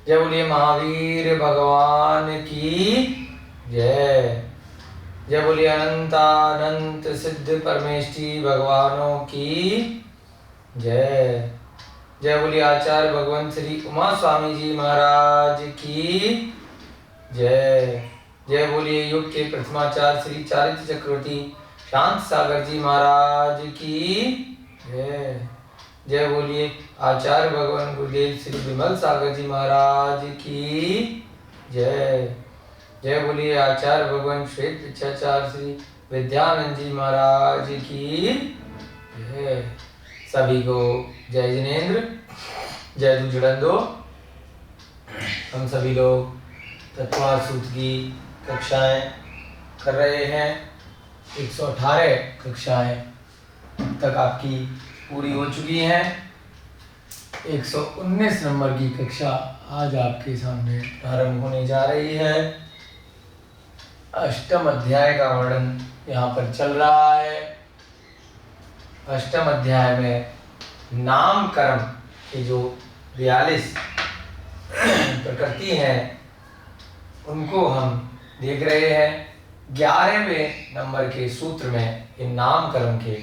जय बोलिए महावीर भगवान की जय। जय बोलिए अनंतानंत सिद्ध परमेष्ठी भगवानों की जय। जय बोलिए आचार्य भगवंत श्री उमा स्वामी जी महाराज की जय। जय बोलिए युग के प्रथमाचार्य श्री चारित्र चक्रवर्ती शांत सागर जी महाराज की जय। जय बोलिए आचार्य भगवान गुरुदेव श्री विमल सागर जी महाराज की जय। जय बोलिए आचार्य भगवान श्वेत विचाचार्य श्री विद्यानंद जी महाराज की जय। सभी को जय जिनेन्द्र, जय दुजड़ंदो। हम सभी लोग तत्वार सूत्र की कक्षाएं कर रहे हैं। 118 कक्षाएं अब तक आपकी पूरी हो चुकी हैं। 119 नंबर की कक्षा आज आपके सामने प्रारंभ होने जा रही है। अष्टम अध्याय का वर्णन यहाँ पर चल रहा है। अष्टम अध्याय में नाम कर्म के जो 42 प्रकृति हैं उनको हम देख रहे हैं। 11वें नंबर के सूत्र में इन नाम कर्म के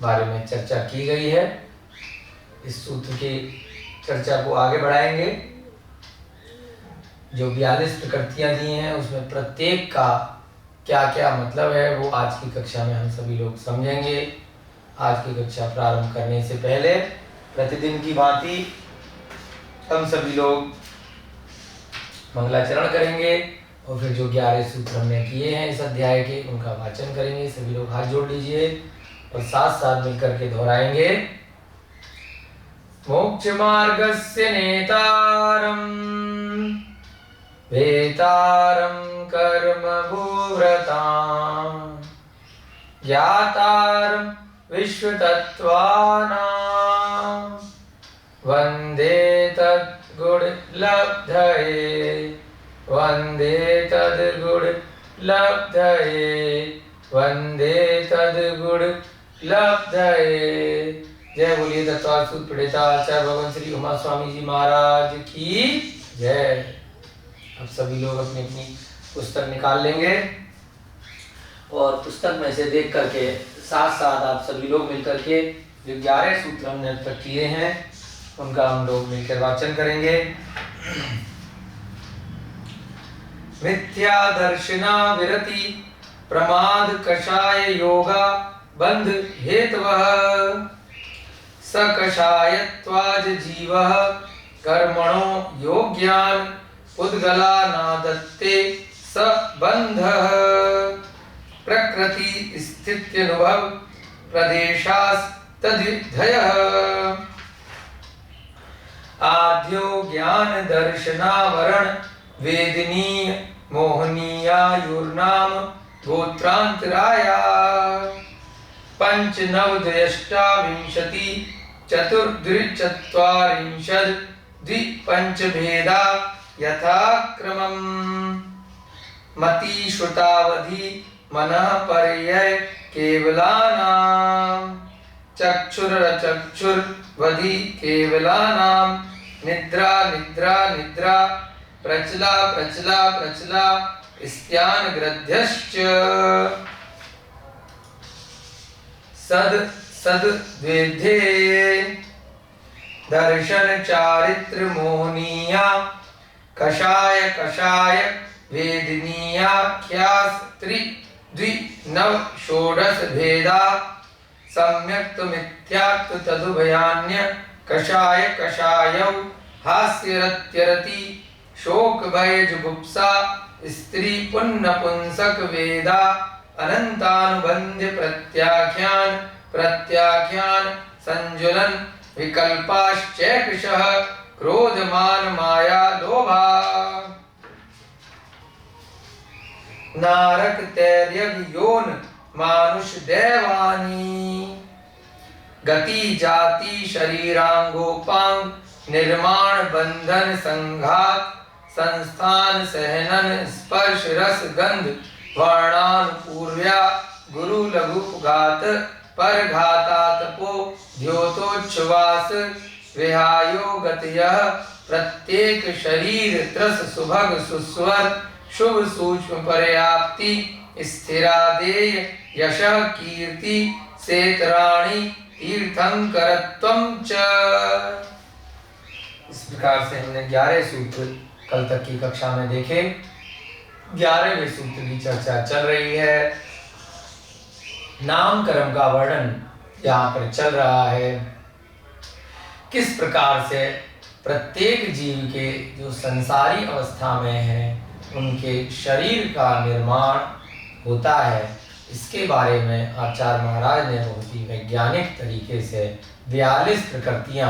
बारे में चर्चा की गई है। इस सूत्र की चर्चा को आगे बढ़ाएंगे। जो 42 प्रकृतियां दी हैं उसमें प्रत्येक का क्या क्या मतलब है वो आज की कक्षा में हम सभी लोग समझेंगे। आज की कक्षा प्रारंभ करने से पहले प्रतिदिन की भांति हम सभी लोग मंगलाचरण करेंगे और फिर जो 11 सूत्र हमने किए हैं इस अध्याय के उनका वाचन करेंगे। सभी लोग हाथ जोड़ लीजिए और साथ साथ मिलकर के दोहराएंगे। मोक्ष मार्गस्य नेतारं वेतारं कर्म भूव्रतां ज्ञातारं विश्वतत्त्वानां वन्दे तद्गुणलब्धये वन्दे तद्गुणलब्धये वन्दे तद्गुणलब्धये। जय बोलिए तत्वार सूत्र प्रणेता आचार्य भगवान श्री उमा स्वामी जी महाराज की जय। अब सभी लोग अपनी अपनी पुस्तक निकाल लेंगे और पुस्तक में से देख करके साथ साथ आप सभी लोग मिलकर के जो 11 सूत्र हमने अब तक किए हैं उनका हम लोग मिलकर वाचन करेंगे। मिथ्या दर्शना विरति प्रमाद कषाय योगा बंध हेतवः सकषायत्वाज जीवः कर्मणो योग्यान् उद्गला नादत्ते स बंधः प्रकृति स्थित्यनुभव प्रदेशास्तद्विधयः आद्यो ज्ञान दर्शनावरण वेदनीय मोहनीयायुर्नाम गोत्रांतराया पंचनवद्यष्टाविंशति चतुर्द्विचत्वारिंशद् द्विपंचभेदा यथाक्रमम् मति श्रुतावधि मनः पर्यय केवलानां चक्षुरचक्षुर्वधि केवलानां निद्रा निद्रा निद्रा प्रचला प्रचला प्रचला स्त्यान ग्रध्यश्च सद सद द्वेध्ये दर्शन चारित्र मोहनीया कषाय कषाय वेदनीया ख्यास त्रि द्वि नव षोडश भेदा सम्यक्त मिथ्यात्व तदुभयान्य कषाय कषायौ हास्यरत्यरति शोक भय जुगुप्सा स्त्री पुण्य पुंसक वेदा अनंतानुबंध्य प्रत्याख्यान प्रत्याख्यान संजुलन विकल्पाश्चैकशः क्रोधमान माया लोभा नारक तैर्यग योन मानुष देवानी गति जाति शरीरांगोपांग निर्माण बंधन संघात संस्थान सहनन स्पर्श रस गंध वर्णानुपूर्व्या गुरु लघु घात पर घाता तपो द्योतोच्छ्वास विहायो गतयः प्रत्येक शरीर त्रस सुभग सुस्वर शुभ सूक्ष्म पर्याप्ति स्थिरादेय यशः कीर्ति सेतराणि तीर्थंकरत्वं च। इस प्रकार से हमने 11 सूत्र कल तक की कक्षा में देखे। 11वें सूत्र की चर्चा चल रही है। नाम कर्म का वर्णन यहाँ पर चल रहा है। किस प्रकार से प्रत्येक जीव के जो संसारी अवस्था में है उनके शरीर का निर्माण होता है, इसके बारे में आचार्य महाराज ने बहुत ही वैज्ञानिक तरीके से 42 प्रकृतियां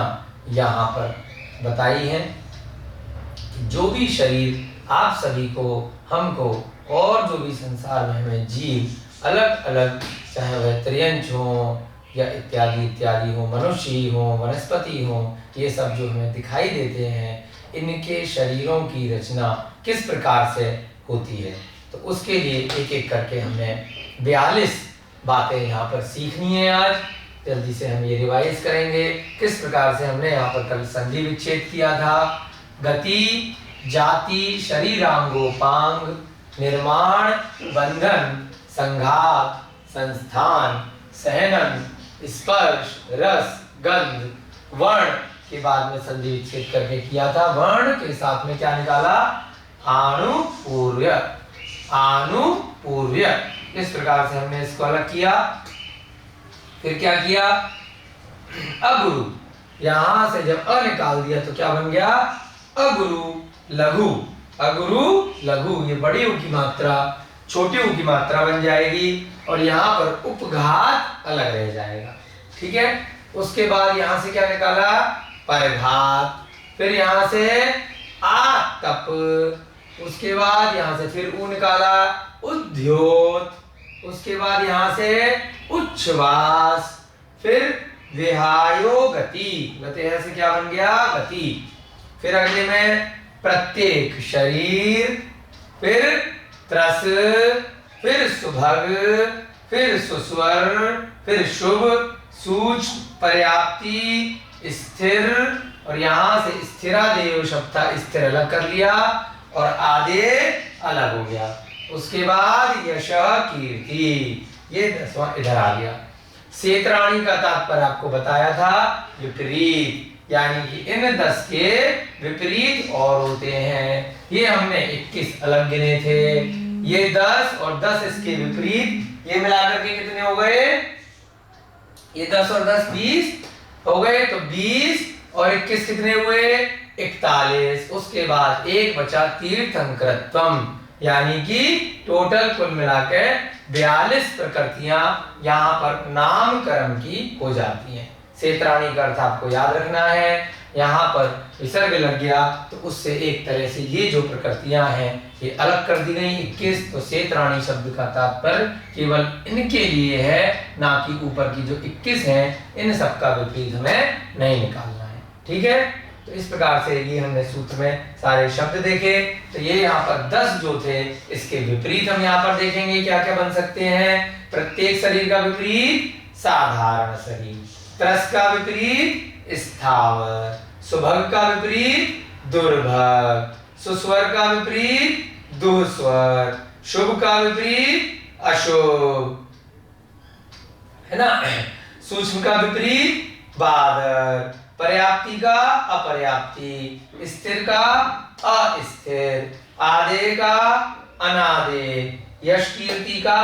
यहाँ पर बताई हैं। जो भी शरीर आप सभी को, हमको और जो भी संसार में हमें जीव अलग अलग, चाहे वह त्रियंच हो या इत्यादि इत्यादि हो, मनुष्य ही हो, वनस्पति हो, ये सब जो हमें दिखाई देते हैं, इनके शरीरों की रचना किस प्रकार से होती है, तो उसके लिए एक एक करके हमने 42 बातें यहाँ पर सीखनी है। आज जल्दी से हम ये रिवाइज करेंगे। किस प्रकार से हमने यहाँ पर कल संधि विच्छेद किया था। गति, जाति, शरीरांगोपांग, निर्माण, बंधन, संघात, संस्थान, सहनन, स्पर्श, रस, गंध, वर्ण के बाद में संधि विच्छेद करके किया था। वर्ण के साथ में क्या निकाला? आनुपूर्व्य। आनुपूर्व्य, इस प्रकार से हमने इसको अलग किया। फिर क्या किया? अगुरु, यहां से जब अ निकाल दिया तो क्या बन गया? अगुरु लघु। अगुरु लघु, ये बड़ी ऊ की मात्रा छोटी ऊ की मात्रा बन जाएगी और यहाँ पर उपघात अलग रह जाएगा। ठीक है। उसके बाद यहाँ से क्या निकाला? परघात। फिर यहाँ से आतप। उसके बाद यहाँ से फिर ऊ निकाला, उद्योत। उसके बाद यहाँ से उच्छ्वास। फिर विहायो गति। गति से क्या बन गया? गति। फिर अगले में प्रत्येक शरीर, फिर त्रस, फिर सुभग, फिर सुस्वर, फिर शुभ, सूक्ष्म, पर्याप्ति, स्थिर, और यहाँ से स्थिरादेव शब्द था, स्थिर अलग कर लिया और आदे अलग हो गया। उसके बाद यश, कीर्ति, ये 10वां इधर आ गया। सेतराणी का तात्पर्य आपको बताया था, विपरीत, यानी कि इन 10 के विपरीत और होते हैं। ये हमने 21 अलग गिने थे। ये 10 और 10 इसके विपरीत, ये मिलाकर के कितने हो गए? ये 10 और 10 20 हो गए। तो 20 और 21 कितने हुए? 41। उसके बाद एक बचा तीर्थंकरत्वम, यानी कि टोटल कुल मिलाकर 42 प्रकृतियां यहाँ पर नाम कर्म की हो जाती हैं। सेतराणी का अर्थ आपको याद रखना है। यहाँ पर विसर्ग लग गया तो उससे एक तरह से ये जो प्रकृतियां हैं ये अलग कर दी गई 21। तो सेतराणी शब्द का तात्पर्य केवल इनके लिए है, ना कि ऊपर की जो 21 हैं इन सब का विपरीत हमें नहीं निकालना है। ठीक है। तो इस प्रकार से ये हमने सूत्र में सारे शब्द देखे। तो ये यहाँ पर 10 जो थे इसके विपरीत हम यहाँ पर देखेंगे क्या क्या बन सकते हैं। प्रत्येक शरीर का विपरीत साधारण शरीर, त्रस का विपरीत स्थावर, सुभग का विपरीत दुर्भग, सुस्वर का विपरीत दुस्वर, शुभ का विपरीत अशुभ, है ना। सूक्ष्म का विपरीत बादर, पर्याप्ति का अपर्याप्ति, स्थिर का अस्थिर, आदे का अनादे, यश कीर्ति का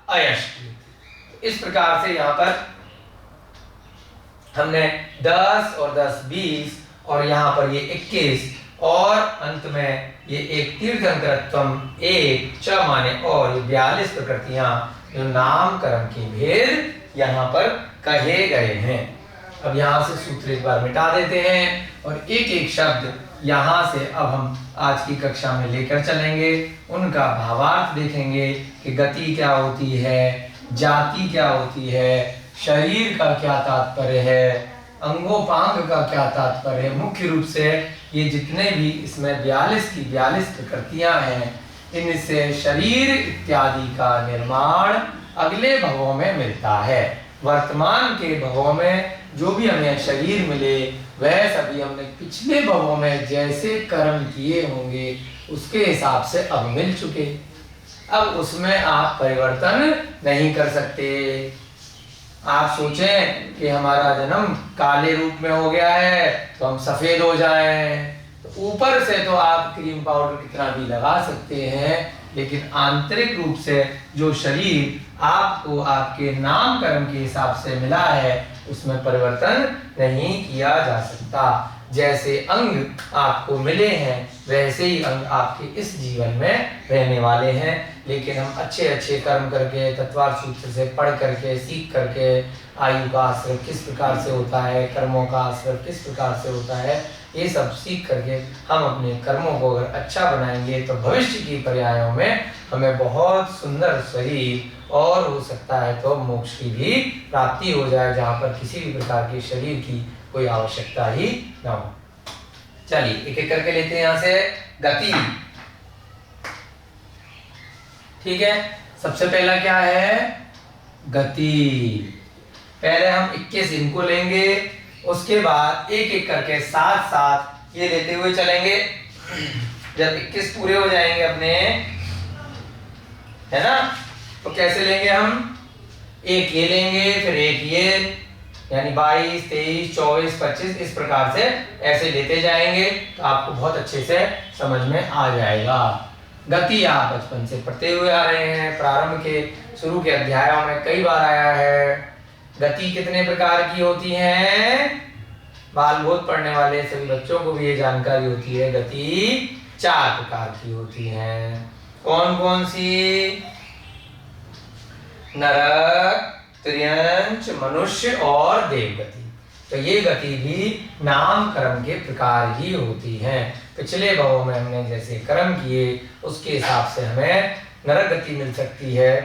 अयश कीर्ति। इस प्रकार से यहाँ पर हमने 10 और 10 20 और यहाँ पर ये 21 और अंत में ये एक तीर्थंकरत्वम एक च माने और ये 42 प्रकृतियां जो नाम कर्म की भेद यहाँ पर कहे गए हैं। अब यहाँ से सूत्र एक बार मिटा देते हैं और एक एक शब्द यहाँ से अब हम आज की कक्षा में लेकर चलेंगे। उनका भावार्थ देखेंगे कि गति क्या होती है, जाति क्या होती है, शरीर का क्या तात्पर्य है, अंगोपांग का क्या तात्पर्य है। मुख्य रूप से ये जितने भी इसमें 42 की 42 प्रकृतियां हैं, इनसे शरीर इत्यादि का निर्माण अगले भवों में मिलता है। वर्तमान के भवों में जो भी हमें शरीर मिले वह सभी हमने पिछले भवों में जैसे कर्म किए होंगे उसके हिसाब से अब मिल चुके। अब उसमें आप परिवर्तन नहीं कर सकते। आप सोचें कि हमारा जन्म काले रूप में हो गया है तो हम सफेद हो जाएं, तो ऊपर से तो आप क्रीम पाउडर कितना भी लगा सकते हैं, लेकिन आंतरिक रूप से जो शरीर आपको आपके नाम कर्म के हिसाब से मिला है उसमें परिवर्तन नहीं किया जा सकता। जैसे अंग आपको मिले हैं वैसे ही अंग आपके इस जीवन में रहने वाले हैं, लेकिन हम अच्छे अच्छे कर्म करके तत्वार सूत्र से पढ़ करके सीख करके आयु का आश्रय किस प्रकार से होता है, कर्मों का आश्रय किस प्रकार से होता है, ये सब सीख करके हम अपने कर्मों को अगर अच्छा बनाएंगे तो भविष्य की पर्यायों में हमें बहुत सुंदर शरीर और हो सकता है तो मोक्ष की भी प्राप्ति हो जाए, जहाँ पर किसी भी प्रकार के शरीर की कोई आवश्यकता ही ना हो। चलिए एक एक करके लेते हैं यहाँ से। गति, ठीक है। सबसे पहला क्या है? गति। पहले हम 21 इनको लेंगे, उसके बाद एक एक करके साथ साथ ये लेते हुए चलेंगे। जब 21 पूरे हो जाएंगे अपने, है ना, तो कैसे लेंगे हम? एक ये लेंगे, फिर एक ये, यानी 22, 23, 24, 25 इस प्रकार से ऐसे लेते जाएंगे तो आपको बहुत अच्छे से समझ में आ जाएगा। गति आप बचपन से पढ़ते हुए आ रहे हैं, प्रारंभ के शुरू के अध्यायों में कई बार आया है। गति कितने प्रकार की होती है? बाल बोध पढ़ने वाले सभी बच्चों को भी ये जानकारी होती है। गति 4 प्रकार की होती है। कौन कौन सी? नरक, त्रियंच, मनुष्य और देवगति। तो ये गति भी नाम कर्म के प्रकार ही होती हैं। पिछले भवों में हमने जैसे कर्म किए उसके हिसाब से हमें नरक गति मिल सकती है,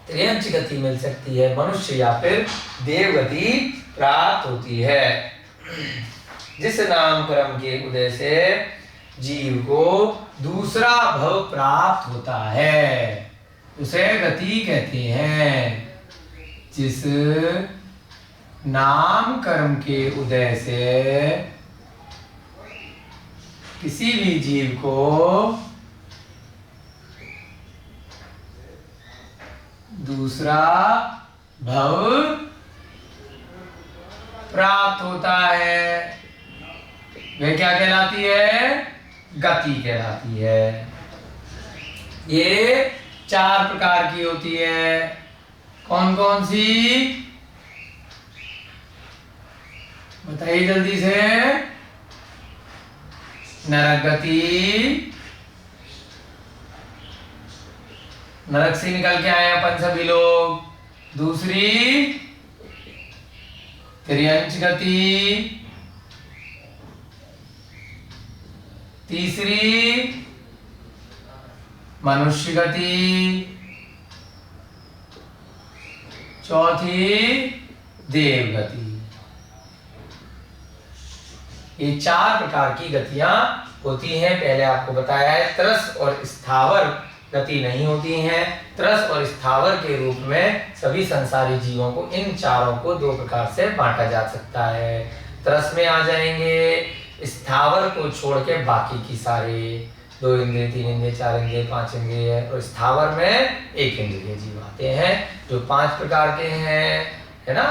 त्रियंच गति मिल सकती है, मनुष्य या फिर देवगति प्राप्त होती है। जिस नाम कर्म के उदय से जीव को दूसरा भव प्राप्त होता है उसे गति कहते हैं। जिस नाम कर्म के उदय से किसी भी जीव को दूसरा भव प्राप्त होता है वह क्या कहलाती है? गति कहलाती है। ये 4 प्रकार की होती है। कौन कौन सी? बताइए जल्दी से। नरक गति, नरक से निकल के आए अपन सभी लोग। दूसरी त्रियंच गति, तीसरी मनुष्य गति, चौथी देव गति। ये 4 प्रकार की गतियां होती हैं। पहले आपको बताया है त्रस और स्थावर गति नहीं होती हैं। त्रस और स्थावर के रूप में सभी संसारी जीवों को इन चारों को 2 प्रकार से बांटा जा सकता है। त्रस में आ जाएंगे, स्थावर को छोड़ के बाकी की सारे 2 इंद्रिय, 3 इंद्रिय, 4 इंद्रिय, 5 इंद्रिय, और स्थावर में 1 इंद्रिय जीव आते हैं जो 5 प्रकार के हैं, है ना,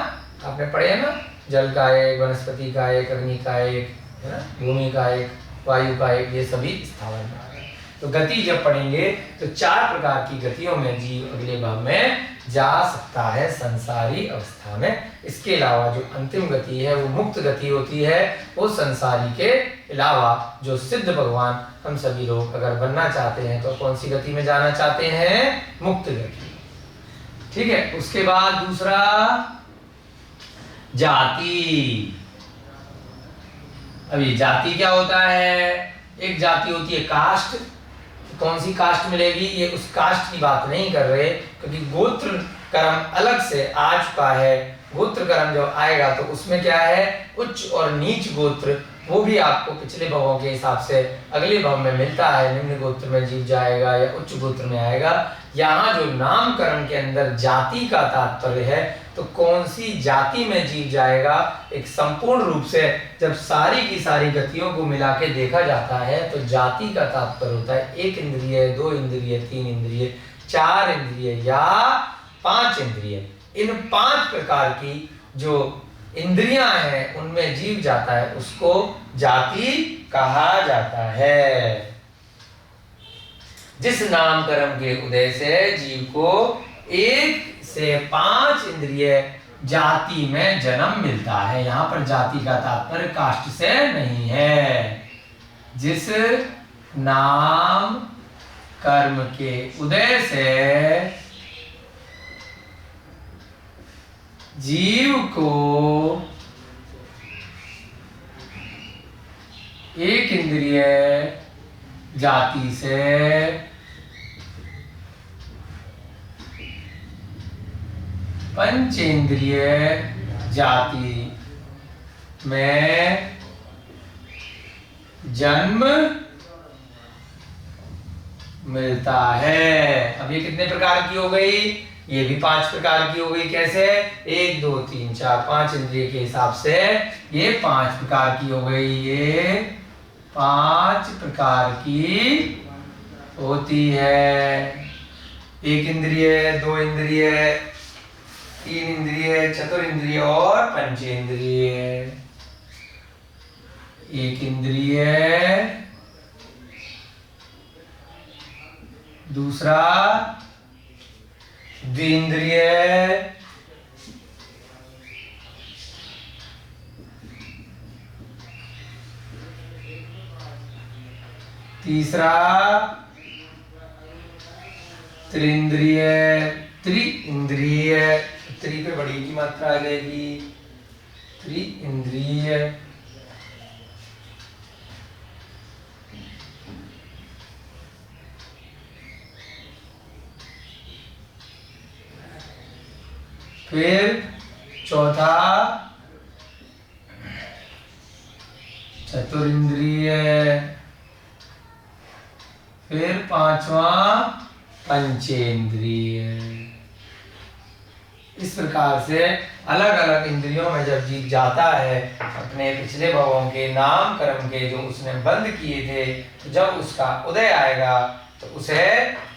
आपने पढ़े है ना, जल का एक, वनस्पति का एक, अग्नि का एक, है ना, भूमि का एक, वायु का एक, ये सभी स्थावर में आ गए। तो गति जब पढ़ेंगे तो 4 प्रकार की गतियों में जीव अगले भाव में जा सकता है संसारी अवस्था में। इसके अलावा जो अंतिम गति है वो मुक्त गति होती है। वो संसारी के अलावा जो सिद्ध भगवान हम सभी लोग अगर बनना चाहते हैं तो कौन सी गति में जाना चाहते हैं? मुक्त गति। ठीक है। उसके बाद दूसरा जाति। अभी जाति क्या होता है? एक जाति होती है कास्ट। कौन सी कास्ट मिलेगी? ये उस कास्ट की बात नहीं कर रहे, क्योंकि गोत्र कर्म अलग से आ चुका है। गोत्र कर्म जब आएगा तो उसमें क्या है, उच्च और नीच गोत्र, वो भी आपको पिछले भवों के हिसाब से अगले भव में मिलता है। निम्न गोत्र में जीव जाएगा या उच्च गोत्र में आएगा। यहाँ जो नाम कर्म के अंदर जाति का तात्पर्य है तो कौन सी जाति में जीव जाएगा, एक संपूर्ण रूप से जब सारी की सारी गतियों को मिला के देखा जाता है तो जाति का तात्पर्य होता है एक इंद्रिय, दो इंद्रिय, तीन इंद्रिय, चार इंद्रिय या पांच इंद्रिय। इन पांच प्रकार की जो इंद्रियां हैं उनमें जीव जाता है, उसको जाति कहा जाता है। जिस नाम कर्म के उदय से जीव को 1 से 5 इंद्रिय जाति में जन्म मिलता है। यहां पर जाति का तात्पर्य कास्ट से नहीं है। जिस नाम कर्म के उदय से जीव को 1 इंद्रिय जाति से पंचेंद्रिय जाति में जन्म मिलता है। अब ये कितने प्रकार की हो गई? ये भी 5 प्रकार की हो गई। कैसे? 1 2 3 4 5 इंद्रिय के हिसाब से ये 5 प्रकार की हो गई। ये 5 प्रकार की होती है। 1 इंद्रिय, 2 इंद्रिय, 3 इंद्रिय, चतुर्इंद्रिय और पंचेंद्रिय। 1 इंद्रिय, दूसरा द्विंद्रिय, तीसरा त्रिंद्रिय, त्रिइंद्रिय, त्रि पे बड़ी की मात्रा आ जाएगी, त्रिइंद्रिय, फिर चौथा चतुरिंद्रिय, फिर पांचवा पंचेंद्रिय। इस प्रकार से अलग अलग इंद्रियों में जब जीव जाता है अपने पिछले भवों के नाम कर्म के जो उसने बंद किए थे, तो जब उसका उदय आएगा तो उसे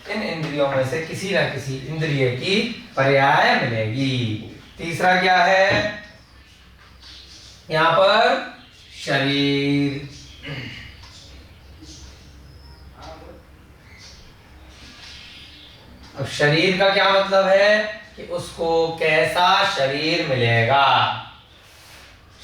इन इंद्रियों में से किसी न किसी इंद्रिय की पर्याय मिलेगी। तीसरा क्या है यहां पर? शरीर। अब शरीर का क्या मतलब है कि उसको कैसा शरीर मिलेगा।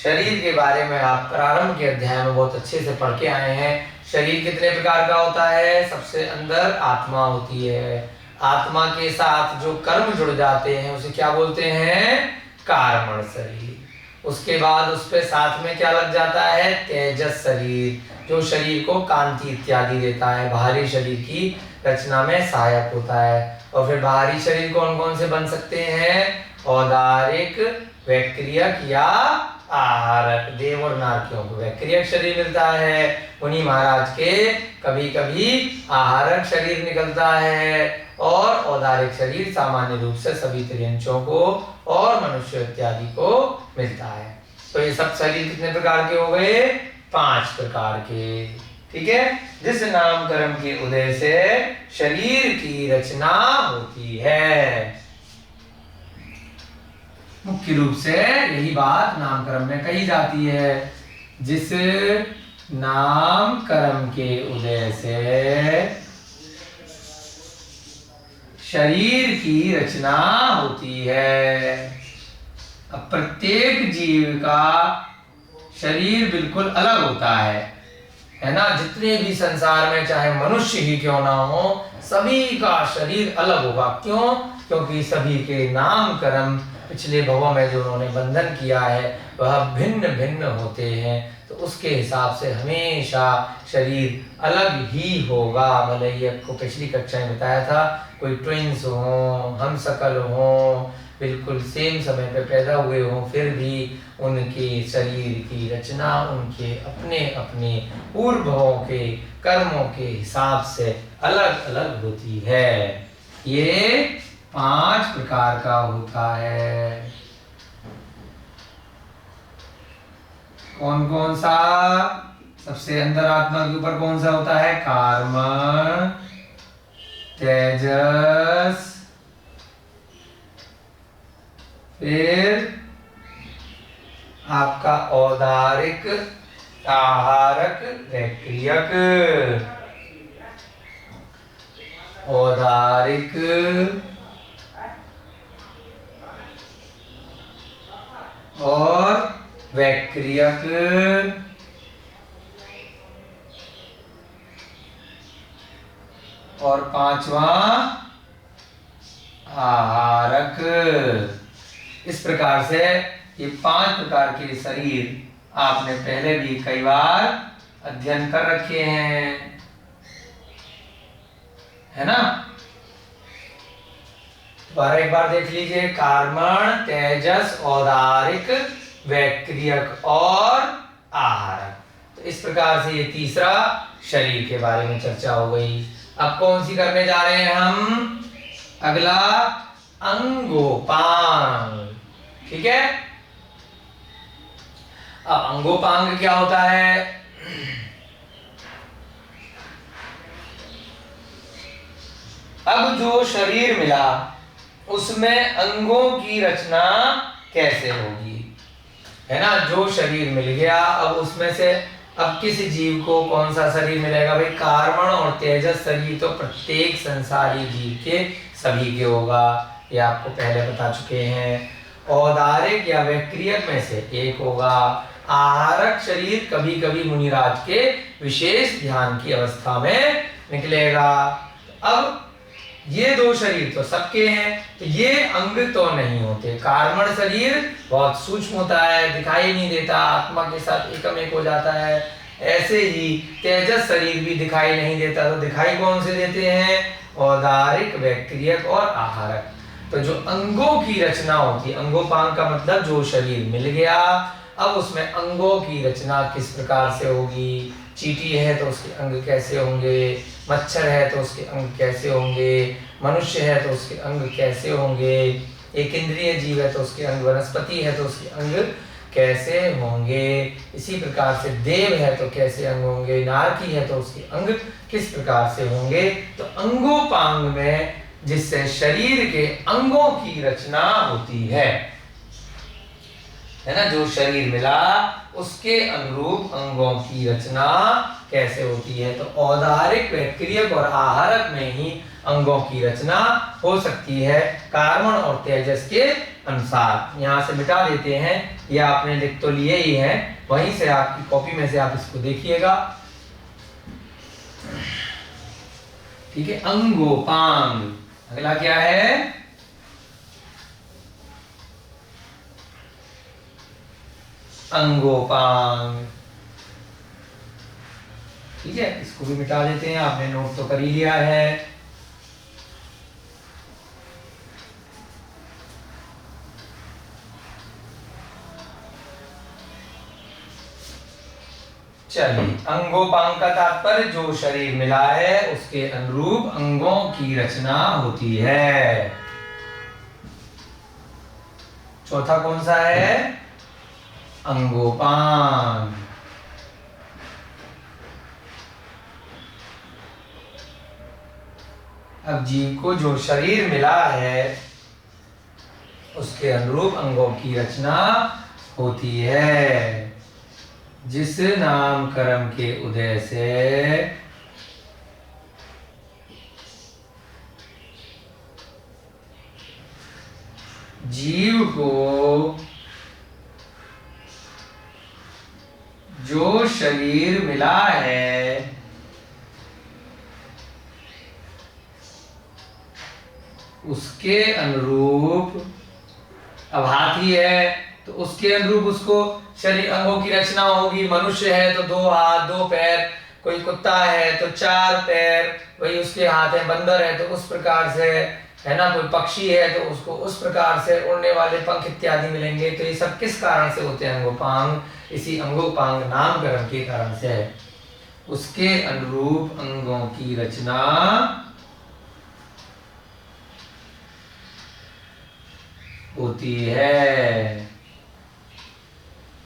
शरीर के बारे में आप प्रारंभ के अध्याय में बहुत अच्छे से पढ़ के आए हैं। शरीर कितने प्रकार का होता है? सबसे अंदर आत्मा होती है। आत्मा के साथ जो कर्म जुड़ जाते हैं उसे क्या बोलते हैं? कार्मण शरीर। उसके बाद उस पे साथ में क्या लग जाता है? तेजस शरीर, जो शरीर को कांति इत्यादि देता है, बाहरी शरीर की रचना में सहायक होता है। और फिर बाहरी शरीर कौन कौन से बन सकते हैं? औदारिक, वैक्रियक या आहारक। देव और नारकियों को वैक्रियक शरीर मिलता है, उन्हीं महाराज के कभी कभी आहारक शरीर निकलता है, और औदारिक शरीर सामान्य रूप से सभी त्रियंचों को और मनुष्य इत्यादि को मिलता है। तो ये सब शरीर कितने प्रकार के हो गए? 5 प्रकार के। ठीक है। जिस नाम कर्म के उदय से शरीर की रचना होती है। मुख्य रूप से यही बात नाम कर्म में कही जाती है। जिस नाम कर्म के उदय से शरीर की रचना होती है। अब प्रत्येक जीव का शरीर बिल्कुल अलग होता है ना। जितने भी संसार में चाहे मनुष्य ही क्यों ना हो, सभी का शरीर अलग होगा। क्यों? क्योंकि सभी के नाम कर्म पिछले भवों में जो उन्होंने बंधन किया है वह भिन्न भिन्न होते हैं, तो उसके हिसाब से हमेशा शरीर अलग ही होगा। भले ही आपको पिछली कक्षा में बताया था, कोई ट्विंस हों, हम सकल हों, बिल्कुल सेम समय पे पैदा हुए हों, फिर भी उनके शरीर की रचना उनके अपने अपने पूर्व भवों के कर्मों के हिसाब से अलग अलग होती है। ये 5 प्रकार का होता है। कौन कौन सा? सबसे अंदर आत्मा के ऊपर कौन सा होता है? कार्बन, तेजस, फिर आपका औदारिक, आहारक, वैक्रियक। औदारिक, और वैक्रियक, और पांचवा आहारक। इस प्रकार से ये 5 प्रकार के शरीर आपने पहले भी कई बार अध्ययन कर रखे हैं, है ना? एक बार देख लीजिए, कार्बन, तेजस, औदारिक, वैक्रियक और आहारक। तो इस प्रकार से ये तीसरा शरीर के बारे में चर्चा हो गई। अब कौन सी करने जा रहे हैं हम? अगला अंगोपांग। ठीक है, अब अंगोपांग क्या होता है? अब जो शरीर मिला उसमें अंगों की रचना कैसे होगी, है ना? जो शरीर मिल गया, अब उसमें से अब किस जीव को कौन सा शरीर मिलेगा? भाई कार्बन और तेजस शरीर तो प्रत्येक संसारी जीव के सभी के होगा, ये आपको पहले बता चुके हैं। औदारिक या वैक्रियक में से एक होगा। आहारक शरीर कभी कभी मुनिराज के विशेष ध्यान की अवस्था में निकलेगा। अब ये 2 शरीर तो सबके हैं, तो ये अंग तो नहीं होते। कार्बन शरीर बहुत सूक्ष्म होता है, दिखाई नहीं देता, आत्मा के साथ एकम एक हो जाता है। ऐसे ही तेजस शरीर भी दिखाई नहीं देता, तो दिखाई कौन से देते हैं? औदारिक, वैक्रियक और आहारक। तो जो अंगों की रचना होती है, अंगोपांग का मतलब जो शरीर मिल गया, अब उसमें अंगों की रचना किस प्रकार से होगी? चींटी है तो उसके अंग कैसे होंगे? मच्छर है तो उसके अंग कैसे होंगे? मनुष्य है तो उसके अंग कैसे होंगे? एक इंद्रिय जीव है तो उसके अंग, वनस्पति है तो उसके अंग कैसे होंगे? इसी प्रकार से देव है तो कैसे अंग होंगे? नारकी है तो उसके अंग किस प्रकार से होंगे? तो अंगोपांग में जिससे शरीर के अंगों की रचना होती है ना? जो शरीर मिला उसके अनुरूप अंगों की रचना कैसे होती है? तो औदारिक, वैक्रियक और आहारक में ही अंगों की रचना हो सकती है, कार्बन और तेजस के अनुसार। यहां से मिटा देते हैं, ये आपने लिख तो लिए ही है, वहीं से आपकी कॉपी में से आप इसको देखिएगा। ठीक है, अंगोपांग। अगला क्या है? अंगोपांग। ठीक है, इसको भी मिटा देते हैं, आपने नोट तो कर ही लिया है। चलिए, अंगोपांग का तात्पर्य जो शरीर मिला है उसके अनुरूप अंगों की रचना होती है। चौथा कौन सा है? अंगोपांग। अब जीव को जो शरीर मिला है उसके अनुरूप अंगों की रचना होती है। जिस नाम कर्म के उदय से जीव को जो शरीर मिला है उसके अनुरूप, अब हाथी है तो उसके अनुरूप उसको शरीर अंगों की रचना होगी। मनुष्य है तो 2 हाथ 2 पैर, कोई कुत्ता है तो 4 पैर, वही उसके हाथ है। बंदर है तो उस प्रकार से, है ना? कोई पक्षी है तो उसको उस प्रकार से उड़ने वाले पंख इत्यादि मिलेंगे। तो ये सब किस कारण से होते हैं? अंगोपांग। इसी अंगोपांग नामकरण के कारण से है। उसके अनुरूप अंगों की रचना होती है।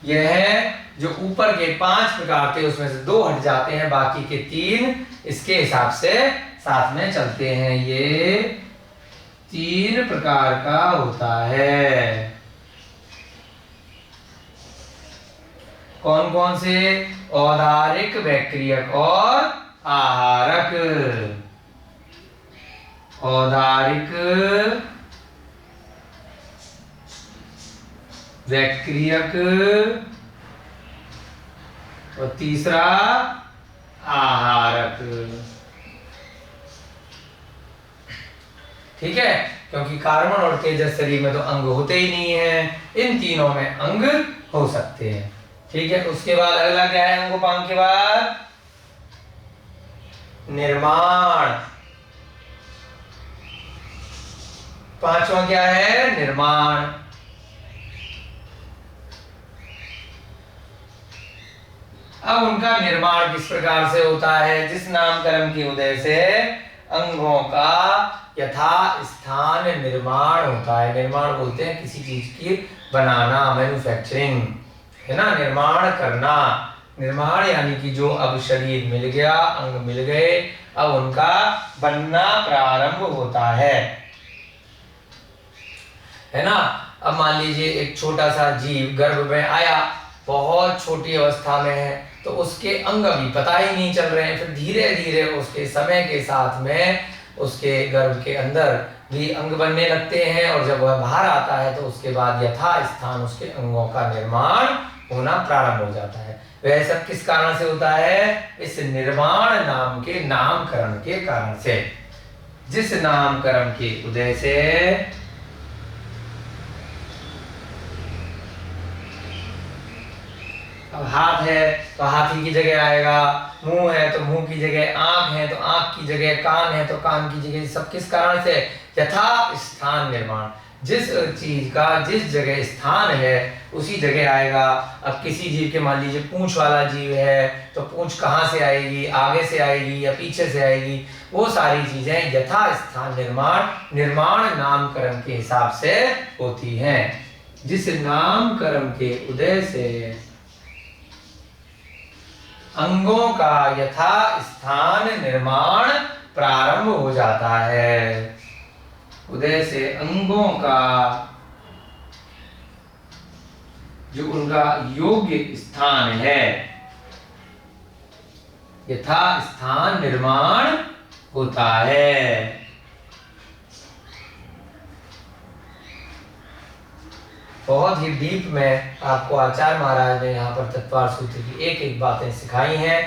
यह जो ऊपर के 5 प्रकार थे उसमें से 2 हट जाते हैं, बाकी के 3 इसके हिसाब से साथ में चलते हैं। ये 3 प्रकार का होता है। कौन कौन से? औदारिक, वैक्रियक और आहारक। औदारिक, वैक्रियक और तीसरा आहारक। ठीक है, क्योंकि कार्बन और तेजस शरीर में तो अंग होते ही नहीं है, इन तीनों में अंग हो सकते हैं। ठीक है, उसके बाद अगला क्या है? अंगोपांग के बाद निर्माण। 5वां क्या है? निर्माण। अब उनका निर्माण किस प्रकार से होता है? जिस नामकरण के उदय से अंगों का यथा स्थान निर्माण होता है। निर्माण बोलते हैं किसी चीज की बनाना, मैन्युफैक्चरिंग, है ना, निर्माण करना। निर्माण यानी कि जो अब शरीर मिल गया, अंग मिल गए, अब उनका बनना प्रारंभ होता है ना। अब मान लीजिए एक छोटा सा जीव गर्भ में आया, बहुत छोटी अवस्था में है, तो उसके अंग अभी पता ही नहीं चल रहे हैं। फिर धीरे धीरे उसके समय के साथ में उसके गर्भ के अंदर भी अंग बनने लगते हैं, और जब वह बाहर आता है तो उसके बाद यथा स्थान उसके अंगों का निर्माण होना प्रारंभ हो जाता है। वह सब किस कारण से होता है? इस निर्माण नाम के नामकरण के कारण से। जिस नामकरण के उदय से अब हाथ है तो हाथी की जगह आएगा, मुंह है तो मुंह की जगह आंख है तो आंख की जगह कान है तो कान की जगह, सब किस कारण से? यथा स्थान निर्माण। जिस चीज का जिस जगह स्थान है उसी जगह आएगा। अब किसी जीव के मान लीजिए पूंछ वाला जीव है तो पूंछ कहाँ से आएगी? आगे से आएगी या पीछे से आएगी? वो सारी चीजें यथा स्थान निर्माण नामकरण के हिसाब से होती हैं। जिस नामकरण के उदय से अंगों का यथा स्थान निर्माण प्रारंभ हो जाता है। उदय से अंगों का जो उनका योग्य स्थान है, यथा स्थान निर्माण होता है। बहुत ही डीप में आपको आचार्य महाराज ने यहाँ पर तत्वार सूत्र की एक एक बातें सिखाई हैं।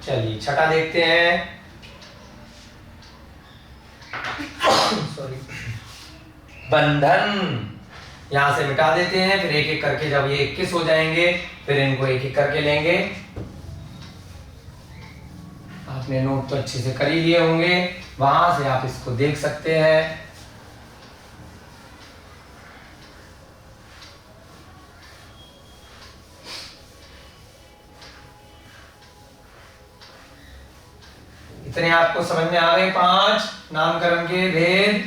चलिए छठा देखते हैं। सॉरी, बंधन। यहां से मिटा देते हैं, फिर एक एक करके जब ये 21 हो जाएंगे फिर इनको एक एक करके लेंगे। आपने नोट तो अच्छे से कर ही लिए होंगे, वहां से आप इसको देख सकते हैं। इतने आपको समझ में आ गए। 5 नामकरण के भेद।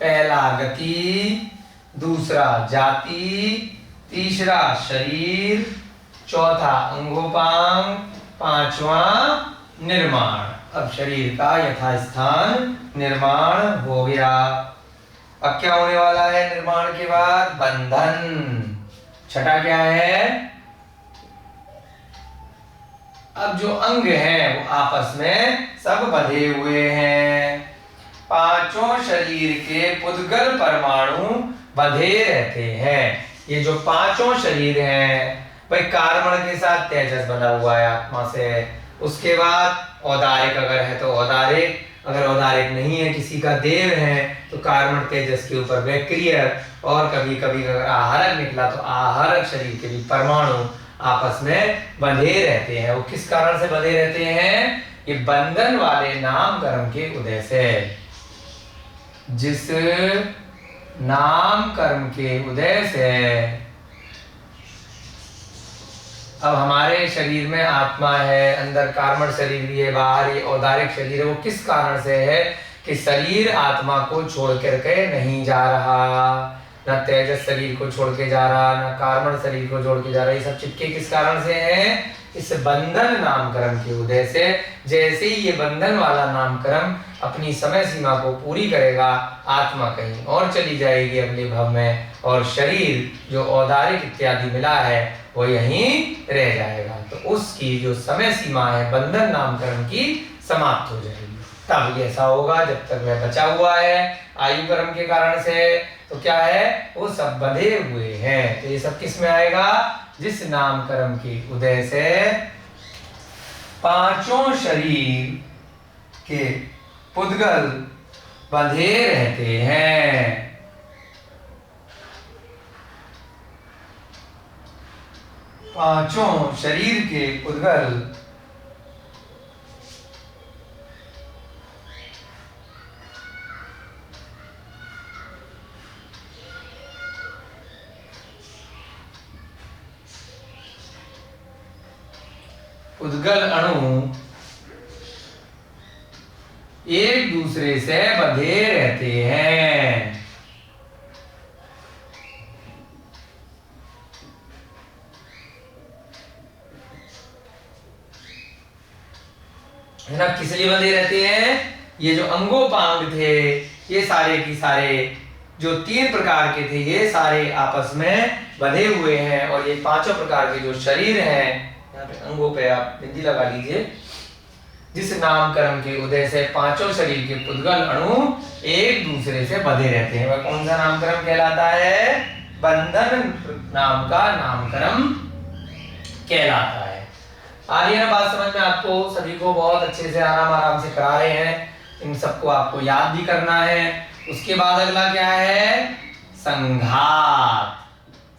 पहला गति, दूसरा जाति, तीसरा शरीर, चौथा अंगोपांग, 5वां निर्माण। अब शरीर का यथास्थान निर्माण हो गया। अब क्या होने वाला है निर्माण के बाद? बंधन। छठा क्या है? अब जो अंग हैं वो आपस में सब बंधे हुए हैं। 5 शरीर के पुद्गल परमाणु बंधे रहते हैं। ये जो 5 शरीर हैं, भाई कार्बन के साथ तेजस बना हुआ है आत्मा से। उसके बाद औदारिक अगर है तो औदारिक, अगर औदारिक नहीं है, किसी का देव है तो कार्बन तेजस के ऊपर वैक्रियक, और कभी कभी अगर आहारक निकला तो आहारक शरीर के भी परमाणु आपस में बंधे रहते हैं। वो किस कारण से बंधे रहते हैं? ये बंधन वाले नामकरण के उदय से। जिस नामकरण के उदय से अब हमारे शरीर में आत्मा है, अंदर कार्बन शरीर भी है, बाहर ये औदारिक शरीर है। वो किस कारण से है? कि शरीर आत्मा को छोड़ करके नहीं जा रहा। ना तेजस शरीर को छोड़ के जा रहा, ना कार्मण शरीर को छोड़ के जा रहा। ये सब चिपके किस कारण से हैं? इस बंधन नामकरण के उदय से। जैसे ही ये बंधन वाला नामकरण अपनी समय सीमा को पूरी करेगा, आत्मा कहीं और चली जाएगी अगले भव में, और शरीर जो औदारिक इत्यादि मिला है वो यहीं रह जाएगा। तो उसकी जो समय सीमा है बंधन नामकरण की समाप्त हो जाएगी। तब ये ऐसा होगा जब तक वह बचा हुआ है आयु कर्म के कारण से, तो क्या है, वो सब बंधे हुए हैं। तो ये सब किस में आएगा? जिस नाम कर्म के उदय से पांचों शरीर के पुद्गल बंधे रहते हैं। पांचों शरीर के पुद्गल उद्गल अणु एक दूसरे से बंधे रहते हैं। है ना? किस लिए बंधे रहते हैं? ये जो अंगोपांग थे, ये सारे की सारे जो 3 प्रकार के थे, ये सारे आपस में बंधे हुए हैं। और ये पांचों प्रकार के जो शरीर हैं, यहाँ पे अंगों पे आप बिंदी लगा लीजिए। जिस नाम कर्म के उदय से पांचों शरीर के पुद्गल अणु एक दूसरे से बंधे रहते हैं, वह कौन सा नामकरण कहलाता है? बंधन नाम का नामकरण कहलाता है। आ रही है ना बात समझ में आपको? सभी को बहुत अच्छे से आराम आराम से करा रहे हैं। इन सबको आपको याद भी करना है। उसके बाद अगला क्या है? संघात।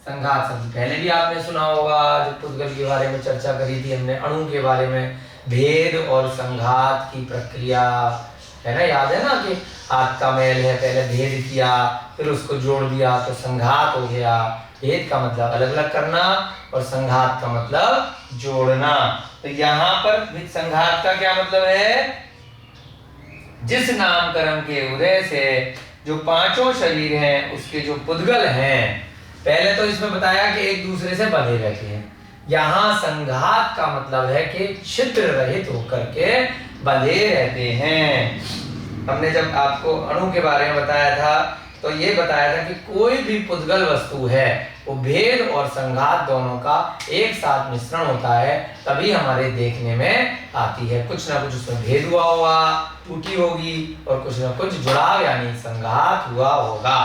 संघात शब्द पहले भी आपने सुना होगा, जो पुद्गल के बारे में चर्चा करी थी हमने, अणु के बारे में, भेद और संघात की प्रक्रिया, है ना? याद है ना कि हाथ का मैल है, पहले भेद किया, फिर उसको जोड़ दिया तो संघात हो गया। भेद का मतलब अलग अलग करना और संघात का मतलब जोड़ना। तो यहाँ पर संघात का क्या मतलब है? जिस नामकरण के उदय से जो पांचों शरीर हैं उसके जो पुद्गल हैं, पहले तो इसमें बताया कि एक दूसरे से बंधे रहते हैं। यहाँ संघात का मतलब है कि छिद्र रहित होकर के बंधे रहते हैं। हमने जब आपको अणु के बारे में बताया था तो ये बताया था कि कोई भी पुद्गल वस्तु है वो भेद और संघात दोनों का एक साथ मिश्रण होता है, तभी हमारे देखने में आती है। कुछ ना कुछ उसमें भेद हुआ होगा, टूटी होगी, और कुछ ना कुछ जुड़ाव यानी संघात हुआ होगा।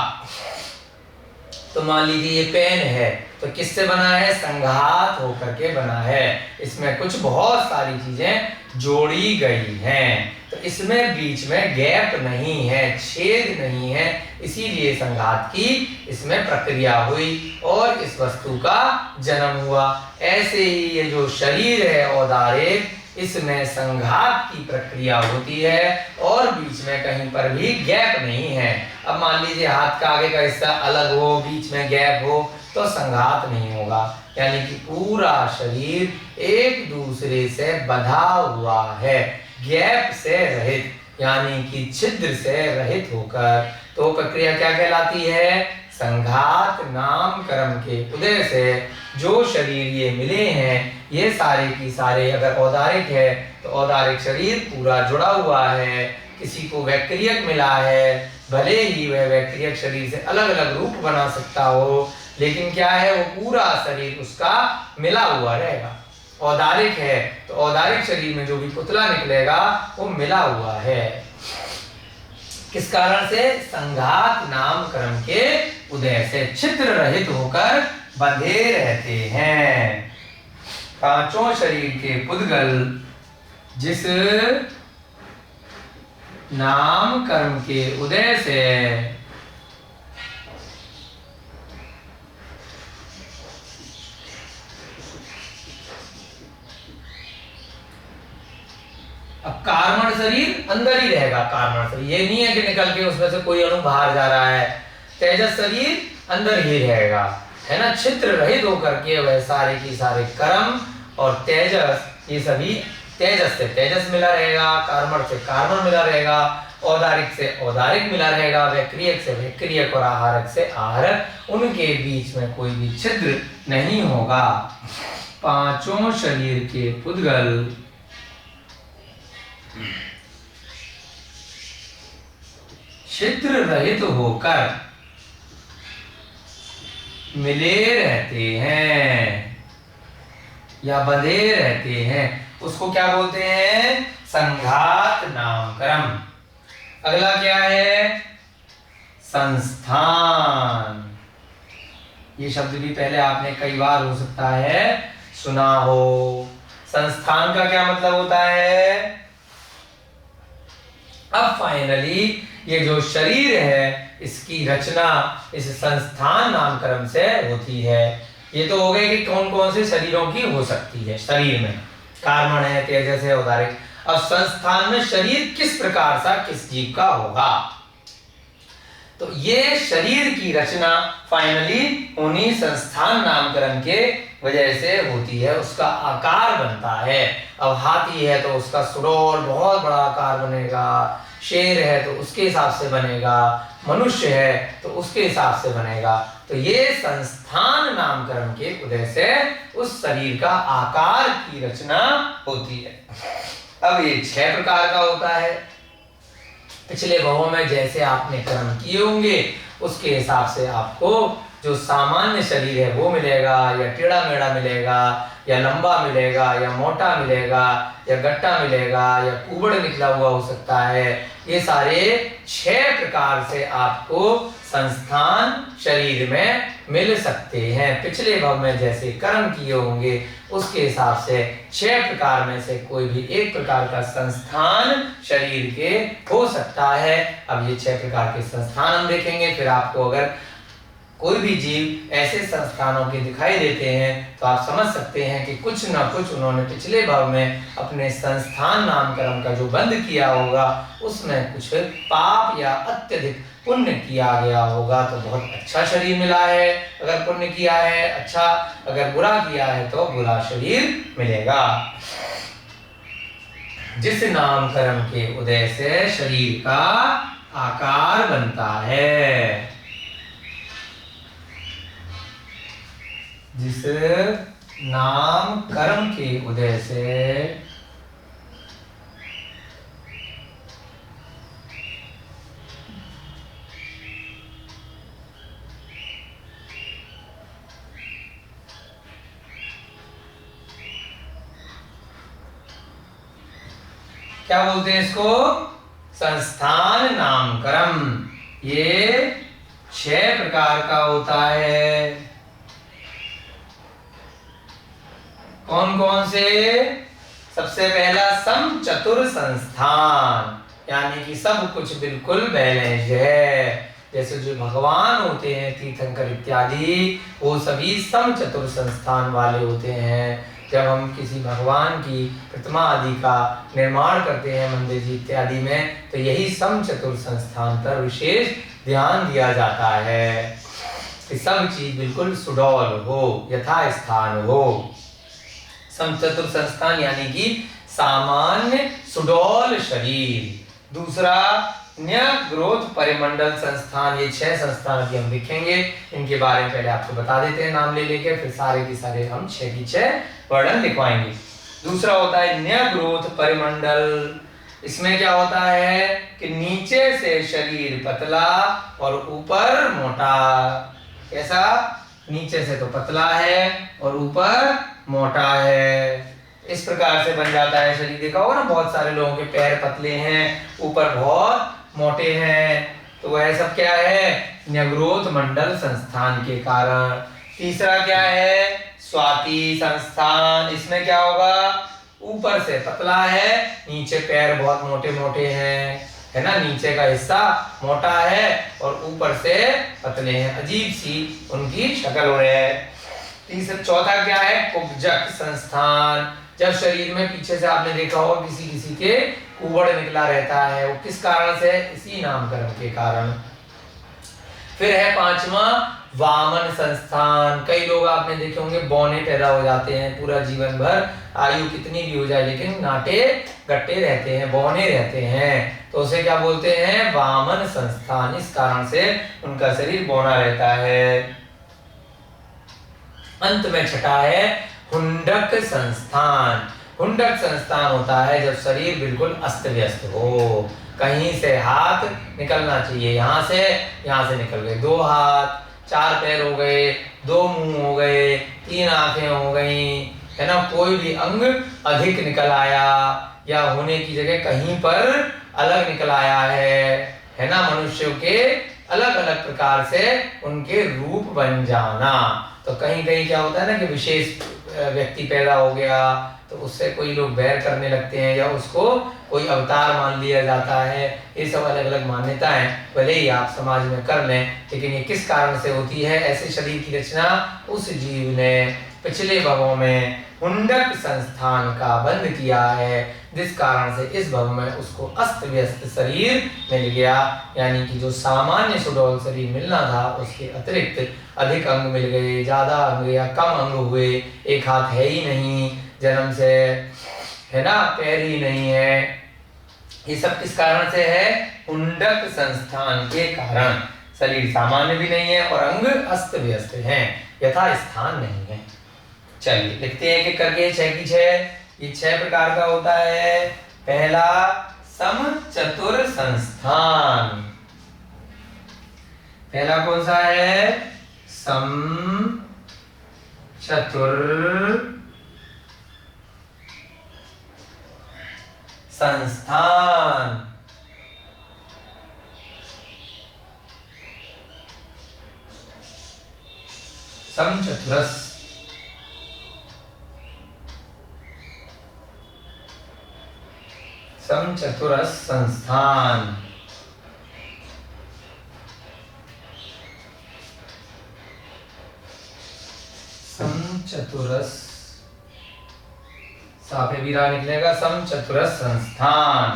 तो मान लीजिए ये पेन है, तो किससे बना है? संघात होकर के बना है। इसमें कुछ बहुत सारी चीजें जोड़ी गई हैं, तो इसमें बीच में गैप नहीं है, छेद नहीं है, इसीलिए संघात की इसमें प्रक्रिया हुई और इस वस्तु का जन्म हुआ। ऐसे ही ये जो शरीर है औदारिक, इसमें संघात की प्रक्रिया होती है और बीच में कहीं पर भी गैप नहीं है। अब मान लीजिए हाथ का आगे का हिस्सा अलग हो, बीच में गैप हो, तो संघात नहीं होगा। यानी कि पूरा शरीर एक दूसरे से बंधा हुआ है, गैप से रहित, यानी कि छिद्र से रहित होकर। तो प्रक्रिया क्या कहलाती है? संघात नाम कर्म के उदय से जो शरीर ये मिले हैं, ये सारे की सारे अगर औदारिक है तो औदारिक शरीर पूरा जुड़ा हुआ है। किसी को वैक्रियक मिला है, भले ही वह वैक्रियक शरीर से अलग अलग रूप बना सकता हो, लेकिन क्या है, वो पूरा शरीर उसका मिला हुआ रहेगा। औदारिक है तो औदारिक शरीर में जो भी पुतला निकलेगा वो मिला हुआ है। किस कारण से? संघात नाम कर्म के उदय से छिद्र रहित होकर बंधे रहते हैं। पांचों शरीर के पुद्गल जिस नाम कर्म के उदय से अब कार्मण शरीर अंदर ही रहेगा। कार्मण शरीर ये नहीं है कि निकल के उसमें से कोई अणु बाहर जा रहा है। तेजस शरीर अंदर ही रहेगा, है ना? छिद्र रहित होकर के वह सारे की सारे कर्म और तेजस, ये सभी तेजस से तेजस मिला रहेगा, कार्मण से कार्मण मिला रहेगा औदारिक से औदारिक मिला रहेगा, वैक्रियक से वैक्रियक और आहारक से आहारक, उनके बीच में कोई भी छिद्र नहीं होगा। पांचों शरीर के पुद्गल छिद्र रहित होकर मिले रहते हैं या बंधे रहते हैं, उसको क्या बोलते हैं? संघात नामकरण। अगला क्या है? संस्थान। ये शब्द भी पहले आपने कई बार हो सकता है सुना हो। संस्थान का क्या मतलब होता है? अब फाइनली ये जो शरीर है इसकी रचना इस संस्थान नामकरण से होती है। ये तो हो गए कि कौन कौन से शरीरों की हो सकती है। शरीर में कार्बन है, तेजस है, औदारिक। अब संस्थान में शरीर किस प्रकार सा किस जीव का होगा, तो ये शरीर की रचना फाइनली उन्हीं संस्थान नामकरण के वजह से होती है, उसका आकार बनता है। अब हाथी है तो उसका सुडौल बहुत बड़ा आकार बनेगा, शेर है तो उसके हिसाब से बनेगा, मनुष्य है तो उसके हिसाब से बनेगा। तो ये संस्थान नामकरण के उदय से उस शरीर का आकार की रचना होती है। अब ये 6 प्रकार का होता है। पिछले भावों में जैसे आपने कर्म किए होंगे उसके हिसाब से आपको जो सामान्य शरीर है वो मिलेगा, या टेढ़ा मेढ़ा मिलेगा, या लंबा मिलेगा, या मोटा मिलेगा, या गट्टा मिलेगा, या कुबड़ निकला हुआ हो सकता है। ये सारे 6 प्रकार से आपको संस्थान शरीर में मिल सकते हैं। पिछले भाव में जैसे कर्म किए होंगे उसके हिसाब से 6 प्रकार में से कोई भी एक प्रकार का संस्थान शरीर के हो सकता है। अब ये 6 प्रकार के संस्थान हम देखेंगे। फिर आपको अगर कोई भी जीव ऐसे संस्थानों के दिखाई देते हैं तो आप समझ सकते हैं कि कुछ ना कुछ उन्होंने पिछले भाव में अपने संस्थान नामकरण का जो बंद किया होगा उसमें कुछ पाप या अत्यधिक पुण्य किया गया होगा। तो बहुत अच्छा शरीर मिला है अगर पुण्य किया है अच्छा, अगर बुरा किया है तो बुरा शरीर मिलेगा। जिस नामकरण के उदय से शरीर का आकार बनता है, जिस नाम कर्म के उदय से क्या बोलते हैं इसको? संस्थान नामकरण। ये 6 प्रकार का होता है। कौन कौन से? सबसे पहला सम चतुर संस्थान, यानी कि सब कुछ बिल्कुल बैलेंस है। जैसे जो भगवान होते हैं तीर्थंकर इत्यादि वो सभी सम चतुर संस्थान वाले होते हैं। जब हम किसी भगवान की प्रतिमा आदि का निर्माण करते हैं मंदिर जी इत्यादि में तो यही सम चतुर संस्थान पर विशेष ध्यान दिया जाता है कि सब चीज बिल्कुल सुडौल हो, यथा स्थान हो। समचतुर संस्थान यानी कि सामान्य सुडौल शरीर। दूसरा न्यग्रोथ परिमंडल संस्थान। ये 6 संस्थान अभी हम लिखेंगे, इनके बारे में पहले आपको बता देते हैं नाम ले लेके, फिर सारे के सारे हम 6 की 6 वर्णन लिखवाएंगे। दूसरा होता है न्यग्रोथ परिमंडल। इसमें क्या होता है कि नीचे से शरीर पतला और ऊपर मोटा। कैसा? नीचे से तो पतला है और ऊपर मोटा है, इस प्रकार से बन जाता है शरीर। देखा होगा ना बहुत सारे लोगों के पैर पतले हैं, ऊपर बहुत मोटे हैं, तो वह सब क्या है? न्यग्रोथ मंडल संस्थान के कारण। तीसरा क्या है? स्वाति संस्थान। इसमें क्या होगा? ऊपर से पतला है, नीचे पैर बहुत मोटे मोटे हैं, है ना, नीचे का हिस्सा मोटा है और ऊपर से पतले हैं, अजीब सी उनकी शक्ल हो रही है। चौथा क्या है? कुब्जक संस्थान। जब शरीर में पीछे से आपने देखा होगा किसी किसी के कुबड़ निकला रहता है, वो किस कारण से? इसी नामकरण के कारण। फिर है 5वां वामन संस्थान। कई लोग आपने देखे होंगे बौने पैदा हो जाते हैं, पूरा जीवन भर आयु कितनी भी हो जाए लेकिन नाटे गट्टे रहते हैं, बौने रहते हैं, तो उसे क्या बोलते हैं? वामन संस्थान। इस कारण से उनका शरीर बौना रहता है। अंत में छठा है हुंडक संस्थान। हुंडक संस्थान होता है जब शरीर बिल्कुल अस्त व्यस्त हो, कहीं से हाथ निकलना चाहिए, यहाँ से निकल गए, 2 हाथ, 4 पैर हो गए, 2 मुंह हो गए, 3 आंखें हो गई, है ना, कोई भी अंग अधिक निकल आया या होने की जगह कहीं पर अलग निकल आया है ना, मनुष्यों के अलग अलग प्रकार से उनके रूप बन जाना। तो कहीं कहीं क्या होता है ना कि विशेष व्यक्ति पैदा हो गया तो उससे कोई लोग बैर करने लगते हैं या उसको कोई अवतार मान लिया जाता है। ये सब अलग अलग मान्यताएं भले ही आप समाज में कर लें, लेकिन ये किस कारण से होती है? ऐसे शरीर की रचना उस जीव ने पिछले भवों में हुंडक संस्थान का बंद किया है, जिस कारण से इस भव में उसको अस्त व्यस्त शरीर मिल गया, यानी कि जो सामान्य सुडौल शरीर मिलना था उसके अतिरिक्त अधिक अंग मिल गए, ज्यादा अंग या कम अंग हुए, एक हाथ है ही नहीं जन्म से, है ना, पैर ही नहीं है। ये सब किस कारण से है? हुंडक संस्थान के कारण। शरीर सामान्य भी नहीं है और अंग अस्त व्यस्त हैं, यथा स्थान नहीं है। चलिए लिखते हैं कि करके 6 की 6। ये 6 प्रकार का होता है। पहला समचतुर संस्थान। पहला कौन सा है? समचतुर संस्थान। समचतुरस समचतुरस संस्थान। समचतुरस साफे वीरा निकलेगा, समचतुरस संस्थान।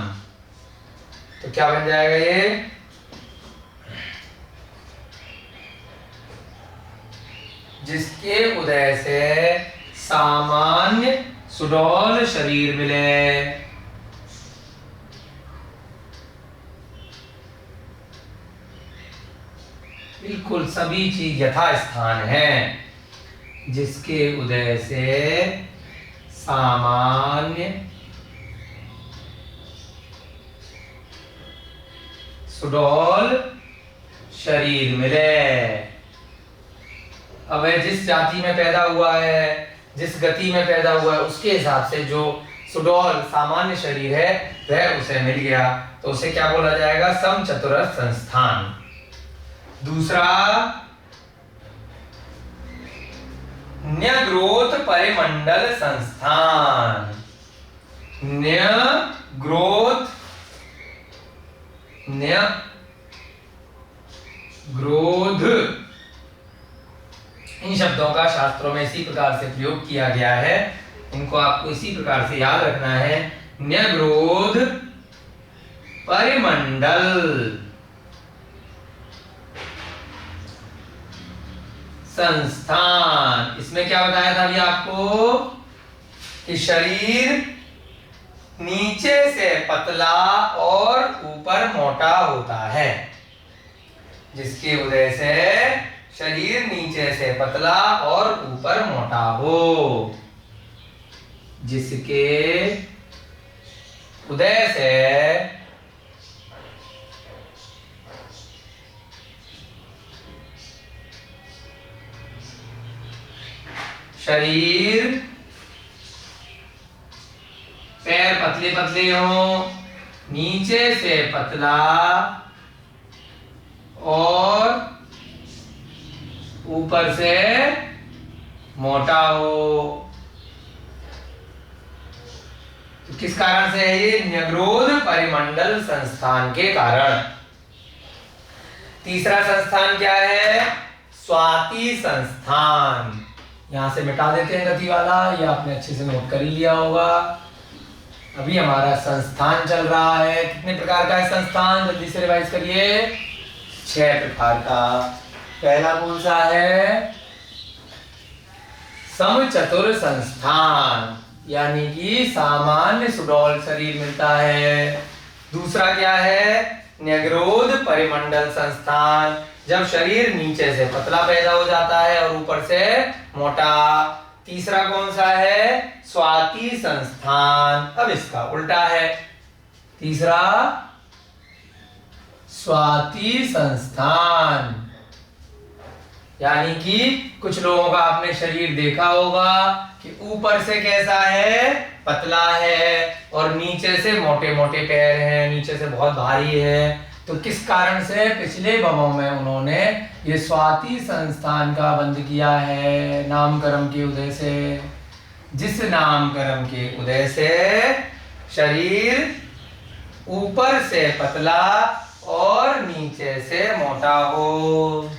तो क्या बन जाएगा ये? जिसके उदय से सामान्य सुडौल शरीर मिले। बिल्कुल सभी चीज यथास्थान है। जिसके उदय से सामान्य सुडौल शरीर मिले। अब वह जिस जाति में पैदा हुआ है, जिस गति में पैदा हुआ है, उसके हिसाब से जो सुडौल सामान्य शरीर है वह उसे मिल गया, तो उसे क्या बोला जाएगा? समचतुरस संस्थान। दूसरा न्यग्रोथ परिमंडल संस्थान। न्यग्रोथ इन शब्दों का शास्त्रों में इसी प्रकार से प्रयोग किया गया है, इनको आपको इसी प्रकार से याद रखना है। न्यग्रोध परिमंडल संस्थान। इसमें क्या बताया था अभी आपको कि शरीर नीचे से पतला और ऊपर मोटा होता है। जिसकी वजह से शरीर नीचे से पतला और ऊपर मोटा हो, जिसके उदय से शरीर पैर पतले पतले हो, नीचे से पतला और ऊपर से मोटा हो। तो किस कारण से है ये? न्यग्रोध परिमंडल संस्थान के कारण। तीसरा संस्थान क्या है? स्वाति संस्थान। यहां से मिटा देते हैं गति वाला, ये आपने अच्छे से नोट कर ही लिया होगा। अभी हमारा संस्थान चल रहा है। कितने प्रकार का है संस्थान? जल्दी से रिवाइज करिए। 6 प्रकार का। पहला कौन सा है? समचतुर संस्थान, यानी कि सामान्य सुडौल शरीर मिलता है। दूसरा क्या है? न्यग्रोध परिमंडल संस्थान, जब शरीर नीचे से पतला पैदा हो जाता है और ऊपर से मोटा। तीसरा कौन सा है? स्वाति संस्थान, अब इसका उल्टा है। तीसरा स्वाति संस्थान, यानी कि कुछ लोगों का आपने शरीर देखा होगा कि ऊपर से कैसा है? पतला है, और नीचे से मोटे मोटे पैर हैं, नीचे से बहुत भारी है। तो किस कारण से? पिछले भवों में उन्होंने ये स्वाति संस्थान का बंद किया है, नामकर्म के उदय से। जिस नामकर्म के उदय से शरीर ऊपर से पतला और नीचे से मोटा हो,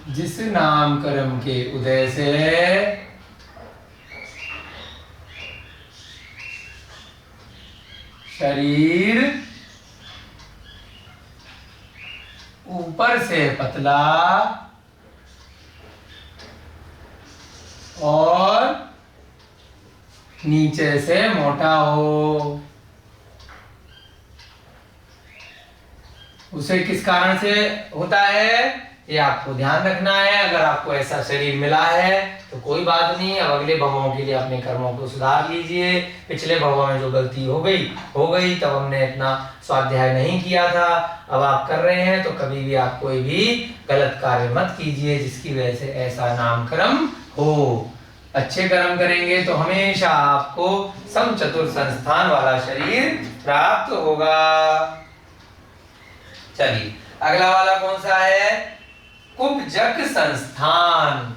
जिस नामकर्म के उदय से शरीर ऊपर से पतला और नीचे से मोटा हो, उसे किस कारण से होता है? ये आपको ध्यान रखना है। अगर आपको ऐसा शरीर मिला है तो कोई बात नहीं, अब अगले भवों के लिए अपने कर्मों को सुधार लीजिए। पिछले भवों में जो गलती हो गई, तब हमने इतना स्वाध्याय नहीं किया था, अब आप कर रहे हैं, तो कभी भी आप कोई भी गलत कार्य मत कीजिए जिसकी वजह से ऐसा नामकर्म हो। अच्छे कर्म करेंगे तो हमेशा आपको समचतुर संस्थान वाला शरीर प्राप्त होगा। चलिए अगला वाला कौन सा है? कुब्जक संस्थान।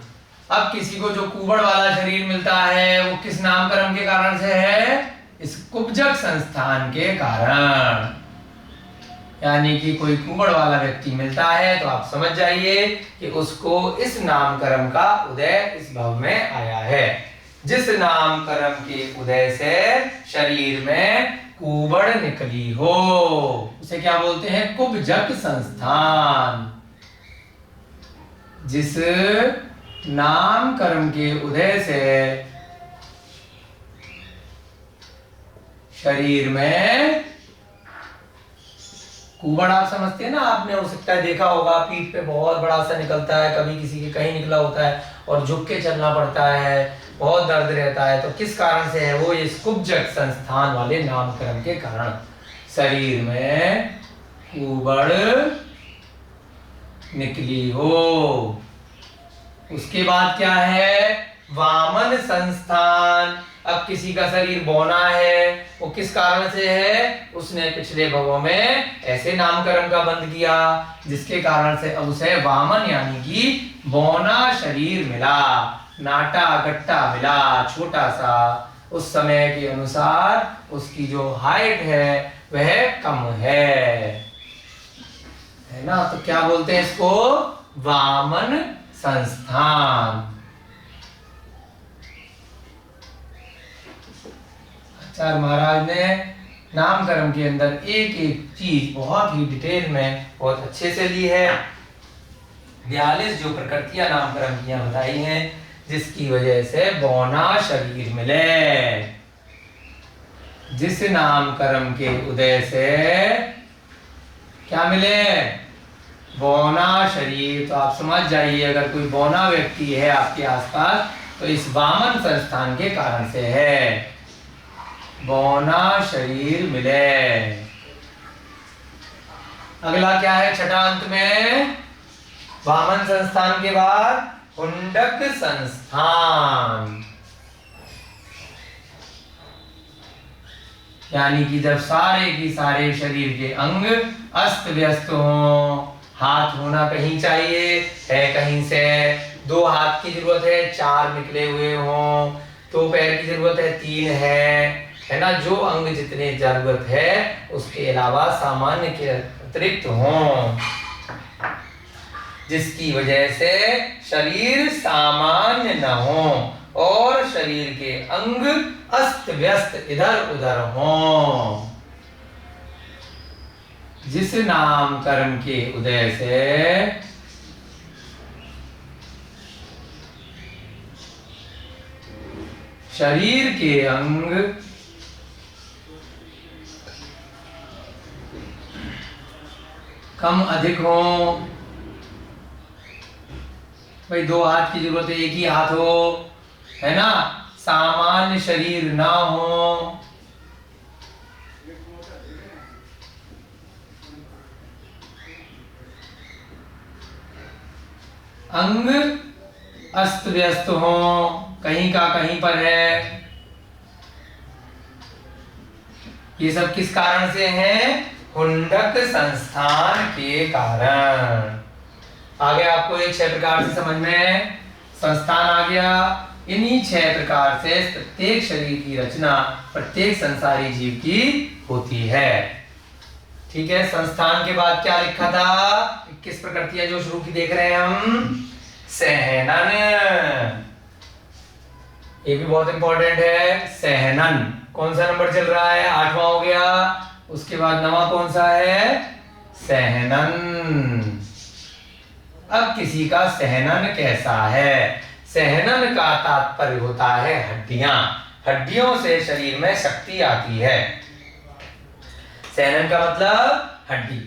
अब किसी को जो कुबड़ वाला शरीर मिलता है वो किस नामकर्म के कारण से है? इस कुब्जक संस्थान के कारण। यानी कि कोई कुबड़ वाला व्यक्ति मिलता है तो आप समझ जाइए कि उसको इस नामकर्म का उदय इस भव में आया है। जिस नामकर्म के उदय से शरीर में कुबड़ निकली हो उसे क्या बोलते हैं? कुब्जक संस्थान। जिस नामकर्म के उदय से शरीर में कुबड़, आप समझते हैं ना, आपने हो सकता है देखा होगा पीठ पे बहुत बड़ा सा निकलता है, कभी किसी के कहीं निकला होता है और झुक के चलना पड़ता है, बहुत दर्द रहता है। तो किस कारण से है वो? इस कुब्जक संस्थान वाले नामकर्म के कारण शरीर में कुबड़ निकली हो। उसके बाद क्या है? वामन संस्थान। अब किसी का शरीर बौना है, वो किस कारण से है? उसने पिछले भवों में ऐसे नामकर्म का बंद किया जिसके कारण से अब उसे वामन यानी कि बौना शरीर मिला, नाटा गट्टा मिला, छोटा सा। उस समय के अनुसार उसकी जो हाइट है वह कम है ना? तो क्या बोलते हैं इसको? वामन संस्थान। आचार्य महाराज ने नामकर्म के अंदर एक एक चीज बहुत ही डिटेल में बहुत अच्छे से ली है। 42 जो प्रकृतियां नामकर्म की बताई हैं जिसकी वजह से बौना शरीर मिले। जिस नामकर्म के उदय से क्या मिले? बौना शरीर। तो आप समझ जाइए अगर कोई बौना व्यक्ति है आपके आसपास तो इस वामन संस्थान के कारण से है, बौना शरीर मिले। अगला क्या है? छठा अंत में वामन संस्थान के बाद हुंडक संस्थान। यानी कि जब सारे की सारे शरीर के अंग अस्त व्यस्त हों, हाथ होना कहीं चाहिए है कहीं से, 2 हाथ की जरूरत है 4 निकले हुए हों, 2 पैर की जरूरत है 3 है ना? जो अंग जितने जरूरत है उसके अलावा सामान्य के अतिरिक्त हों, जिसकी वजह से शरीर सामान्य न हो और शरीर के अंग अस्त व्यस्त इधर उधर हों। जिस नाम कर्म के उदय से शरीर के अंग कम अधिक हो। भाई 2 हाथ की जरूरत है, एक ही हाथ हो, है ना। सामान्य शरीर ना हो। अंग अस्त व्यस्त हो, कहीं का कहीं पर है। ये सब किस कारण से है? हुंडक संस्थान के कारण। आगे आपको एक 6 प्रकार से समझ में संस्थान आ गया। इन्हीं 6 प्रकार से प्रत्येक शरीर की रचना प्रत्येक संसारी जीव की होती है। ठीक है। संस्थान के बाद क्या लिखा था? 21 प्रकृतियां जो शुरू की देख रहे हैं हम। सहनन, ये भी बहुत इंपॉर्टेंट है। सहनन कौन सा नंबर चल रहा है? 8वां हो गया। उसके बाद 9वां कौन सा है? सहनन। अब किसी का सहनन कैसा है? सहनन का तात्पर्य होता है हड्डियां। हड्डियों से शरीर में शक्ति आती है। सहनन का मतलब हड्डी।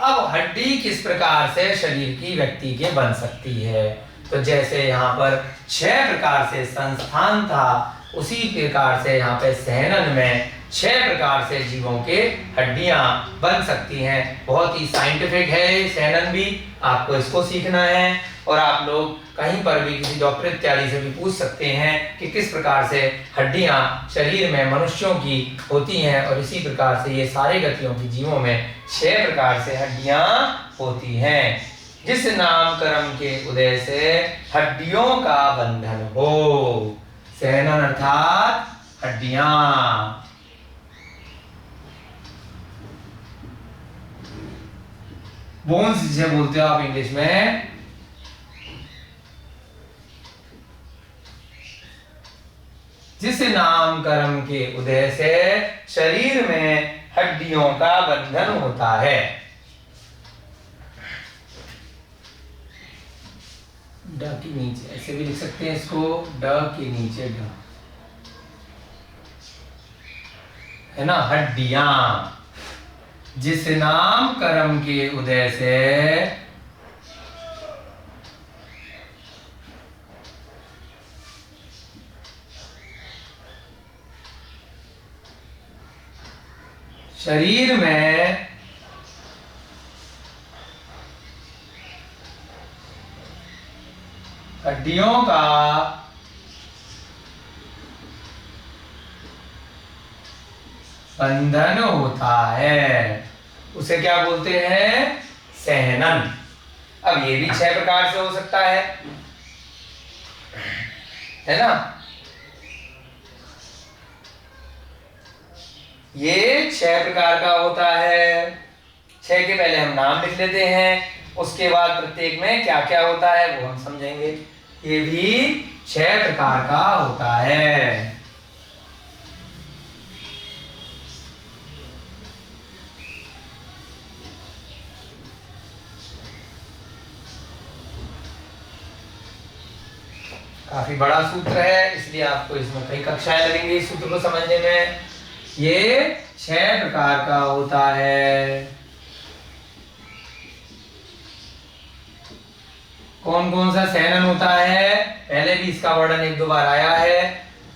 अब हड्डी किस प्रकार से शरीर की व्यक्ति के बन सकती है? तो जैसे यहाँ पर 6 प्रकार से संस्थान था, उसी प्रकार से यहाँ पे सहनन में 6 प्रकार से जीवों के हड्डियां बन सकती हैं। बहुत ही साइंटिफिक है सहनन भी, आपको इसको सीखना है। और आप लोग कहीं पर भी किसी डॉक्टर इत्यादि से भी पूछ सकते हैं कि किस प्रकार से हड्डियां शरीर में मनुष्यों की होती हैं। और इसी प्रकार से ये सारे गतियों की जीवों में 6 प्रकार से हड्डियां होती हैं। जिस नाम कर्म के उदय से हड्डियों का बंधन हो। सहनन अर्थात हड्डियां। बोन्स जिसे बोलते हो आप इंग्लिश में। जिस नाम कर्म के उदय से शरीर में हड्डियों का बंधन होता है। ड के नीचे ऐसे भी लिख सकते हैं इसको, ड के नीचे ड, है ना। हड्डियां जिस नाम कर्म के उदय से शरीर में हड्डियों का बंधन होता है, उसे क्या बोलते हैं? सहनन। अब ये भी 6 प्रकार से हो सकता है ना। ये 6 प्रकार का होता है। 6 के पहले हम नाम लिख लेते हैं, उसके बाद प्रत्येक में क्या क्या होता है वो हम समझेंगे। ये भी 6 प्रकार का होता है। काफी बड़ा सूत्र है, इसलिए आपको इसमें कई कक्षाएं लगेंगी इस सूत्र को समझने में। ये 6 प्रकार का होता है। कौन कौन सा सहनन होता है? पहले भी इसका वर्णन 1-2 बार आया है,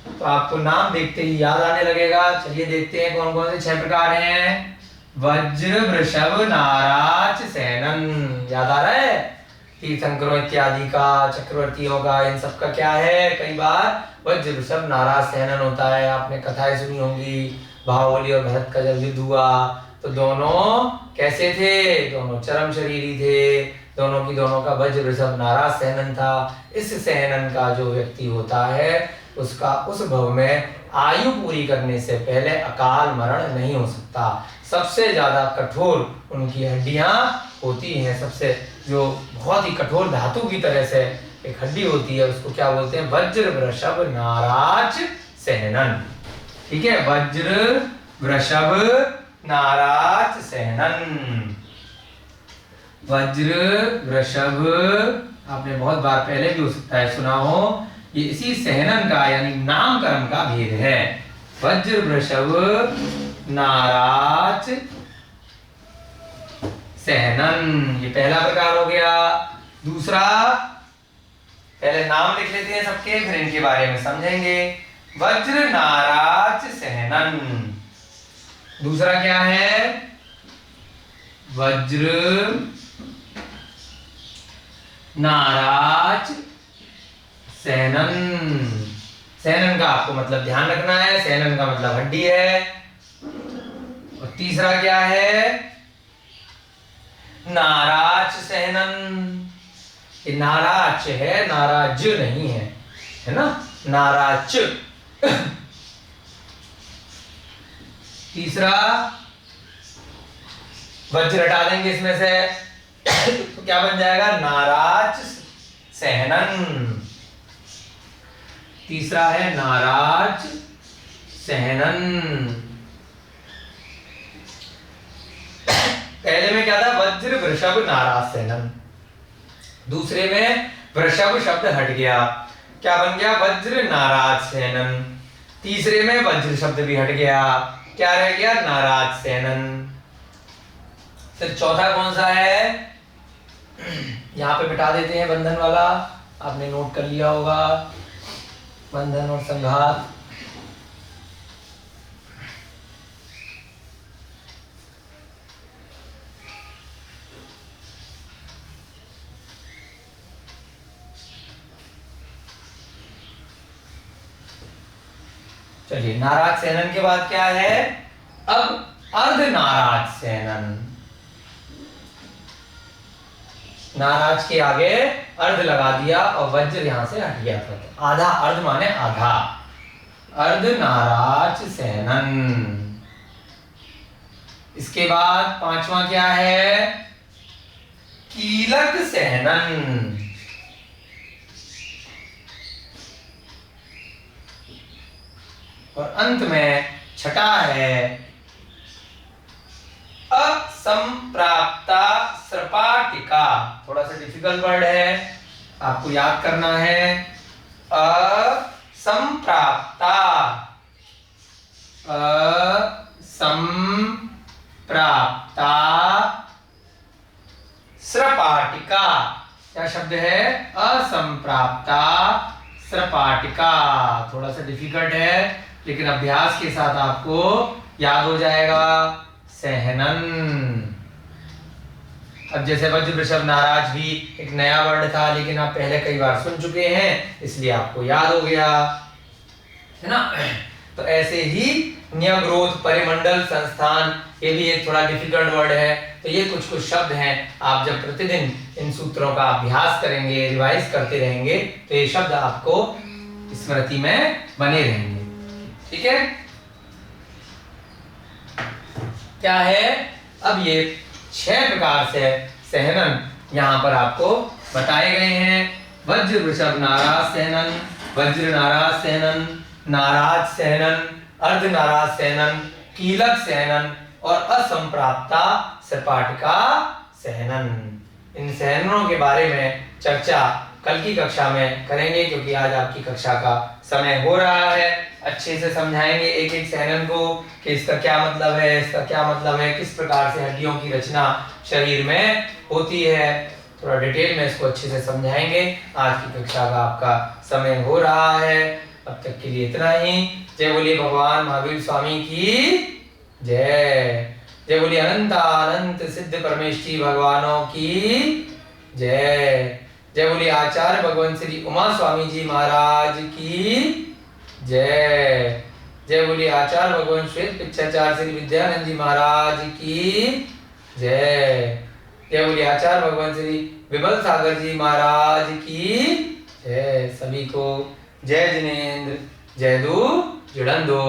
तो आपको नाम देखते ही याद आने लगेगा। चलिए देखते हैं कौन कौन से 6 प्रकार हैं। वज्र, वृषभ, नाराज, सहनन। याद आ रहा है? तीर्थंकरों इत्यादि का, चक्रवर्तियों का, इन सब का क्या है? कई बार वज्र, वृषभ, नाराज, सहनन होता है। आपने कथाएं सुनी होंगी, बाहुबली और भरत का जब युद्ध हुआ तो दोनों कैसे थे? दोनों चरम शरीरी थे। दोनों का वज्र, वृषभ, नाराज सहनन था। इस सहनन का जो व्यक्ति होता है उसका उस भव में आयु पूरी करने से पहले अकाल मरण नहीं हो सकता। सबसे ज्यादा कठोर उनकी हड्डियां होती हैं। सबसे जो बहुत ही कठोर धातु की तरह से एक हड्डी होती है, उसको क्या बोलते हैं? वज्र, वृषभ, नाराज, सहनन। ठीक है, वज्र, वृषभ, नाराज, सहनन। वज्र, वृषभ आपने बहुत बार पहले भी हो सकता है सुना हो। ये इसी सहनन का यानी नाम कर्म का भेद है। वज्र वृषभ नाराज सहनन, ये पहला प्रकार हो गया। दूसरा, पहले नाम लिख लेते हैं सबके, फिर इनके बारे में समझेंगे। वज्र नाराज सहनन, दूसरा क्या है? वज्र नाराज सहनन। सहनन का आपको मतलब ध्यान रखना है, सहनन का मतलब हड्डी है। और तीसरा क्या है? नाराज सहनन। ये नाराज है, नाराज नहीं है ना, नाराज। तीसरा, वज्र हटा देंगे इसमें से तो क्या बन जाएगा? नाराज सहनन। तीसरा है नाराज सहनन। पहले में क्या था? वज्र वृषभ नाराज सहनन। दूसरे में वृषभ शब्द हट गया, क्या बन गया? वज्र नाराज सहनन। तीसरे में वज्र शब्द भी हट गया, क्या रह गया? नाराज सहनन। फिर चौथा कौन सा है? यहां पे बिठा देते हैं बंधन वाला, आपने नोट कर लिया होगा, बंधन और संघात। चलिए, नाराज सहनन के बाद क्या है? अब अर्ध नाराज सहनन। नाराज के आगे अर्ध लगा दिया और वज्र यहां से हट गया था, तो आधा, अर्ध माने आधा, अर्ध नाराज सहनन। इसके बाद पांचवा क्या है? कीलक सहनन। और अंत में छठा है असंप्राप्ता सपाटिका। थोड़ा सा डिफिकल्ट वर्ड है, आपको याद करना है। असंप्राप्ता, असंप्राप्ता सपाटिका। क्या शब्द है? असंप्राप्ता सपाटिका। थोड़ा सा डिफिकल्ट है, लेकिन अभ्यास के साथ आपको याद हो जाएगा। सहनन। अब जैसे वज्र वृषभ नाराज भी एक नया वर्ड था, लेकिन आप पहले कई बार सुन चुके हैं, इसलिए आपको याद हो गया, है ना। तो ऐसे ही न्यग्रोध, परिमंडल, संस्थान, ये भी एक थोड़ा डिफिकल्ट वर्ड है। तो ये कुछ कुछ शब्द हैं, आप जब प्रतिदिन इन सूत्रों का अभ्यास करेंगे, रिवाइज करते रहेंगे, तो ये शब्द आपको स्मृति में बने रहेंगे। ठीक है, क्या है? अब ये 6 प्रकार से सहनन यहां पर आपको बताए गए हैं। वज्र वृषभ नाराज सहनन, वज्र नाराज सहनन, नाराज सहनन, अर्ध नाराज सहनन, कीलक सहनन और असंप्राप्ता सपाटिका सहनन। इन सहननों के बारे में चर्चा कल की कक्षा में करेंगे, क्योंकि आज आपकी कक्षा का समय हो रहा है। अच्छे से समझाएंगे एक एक सहनन को कि इसका क्या मतलब है, इसका क्या मतलब है, किस प्रकार से हड्डियों की रचना शरीर में होती है। थोड़ा डिटेल में इसको अच्छे से समझाएंगे। आज की कक्षा का आपका समय हो रहा है। अब तक के लिए इतना ही। जय बोलिए भगवान महावीर स्वामी की जय। जय बोलिए अनंत अनंत सिद्ध परमेष्ठी भगवानों की जय। जय बोलिए आचार्य भगवान श्री उमा स्वामी जी महाराज की जय। जय बोलिए आचार्य भगवान श्वेत पिच्छाचार्य श्री विद्यानंद जी महाराज की जय। जय बोलिए आचार्य भगवान श्री विमल सागर जी महाराज की जय। सभी को जय जिनेन्द्र, जय दू जुड़न दो।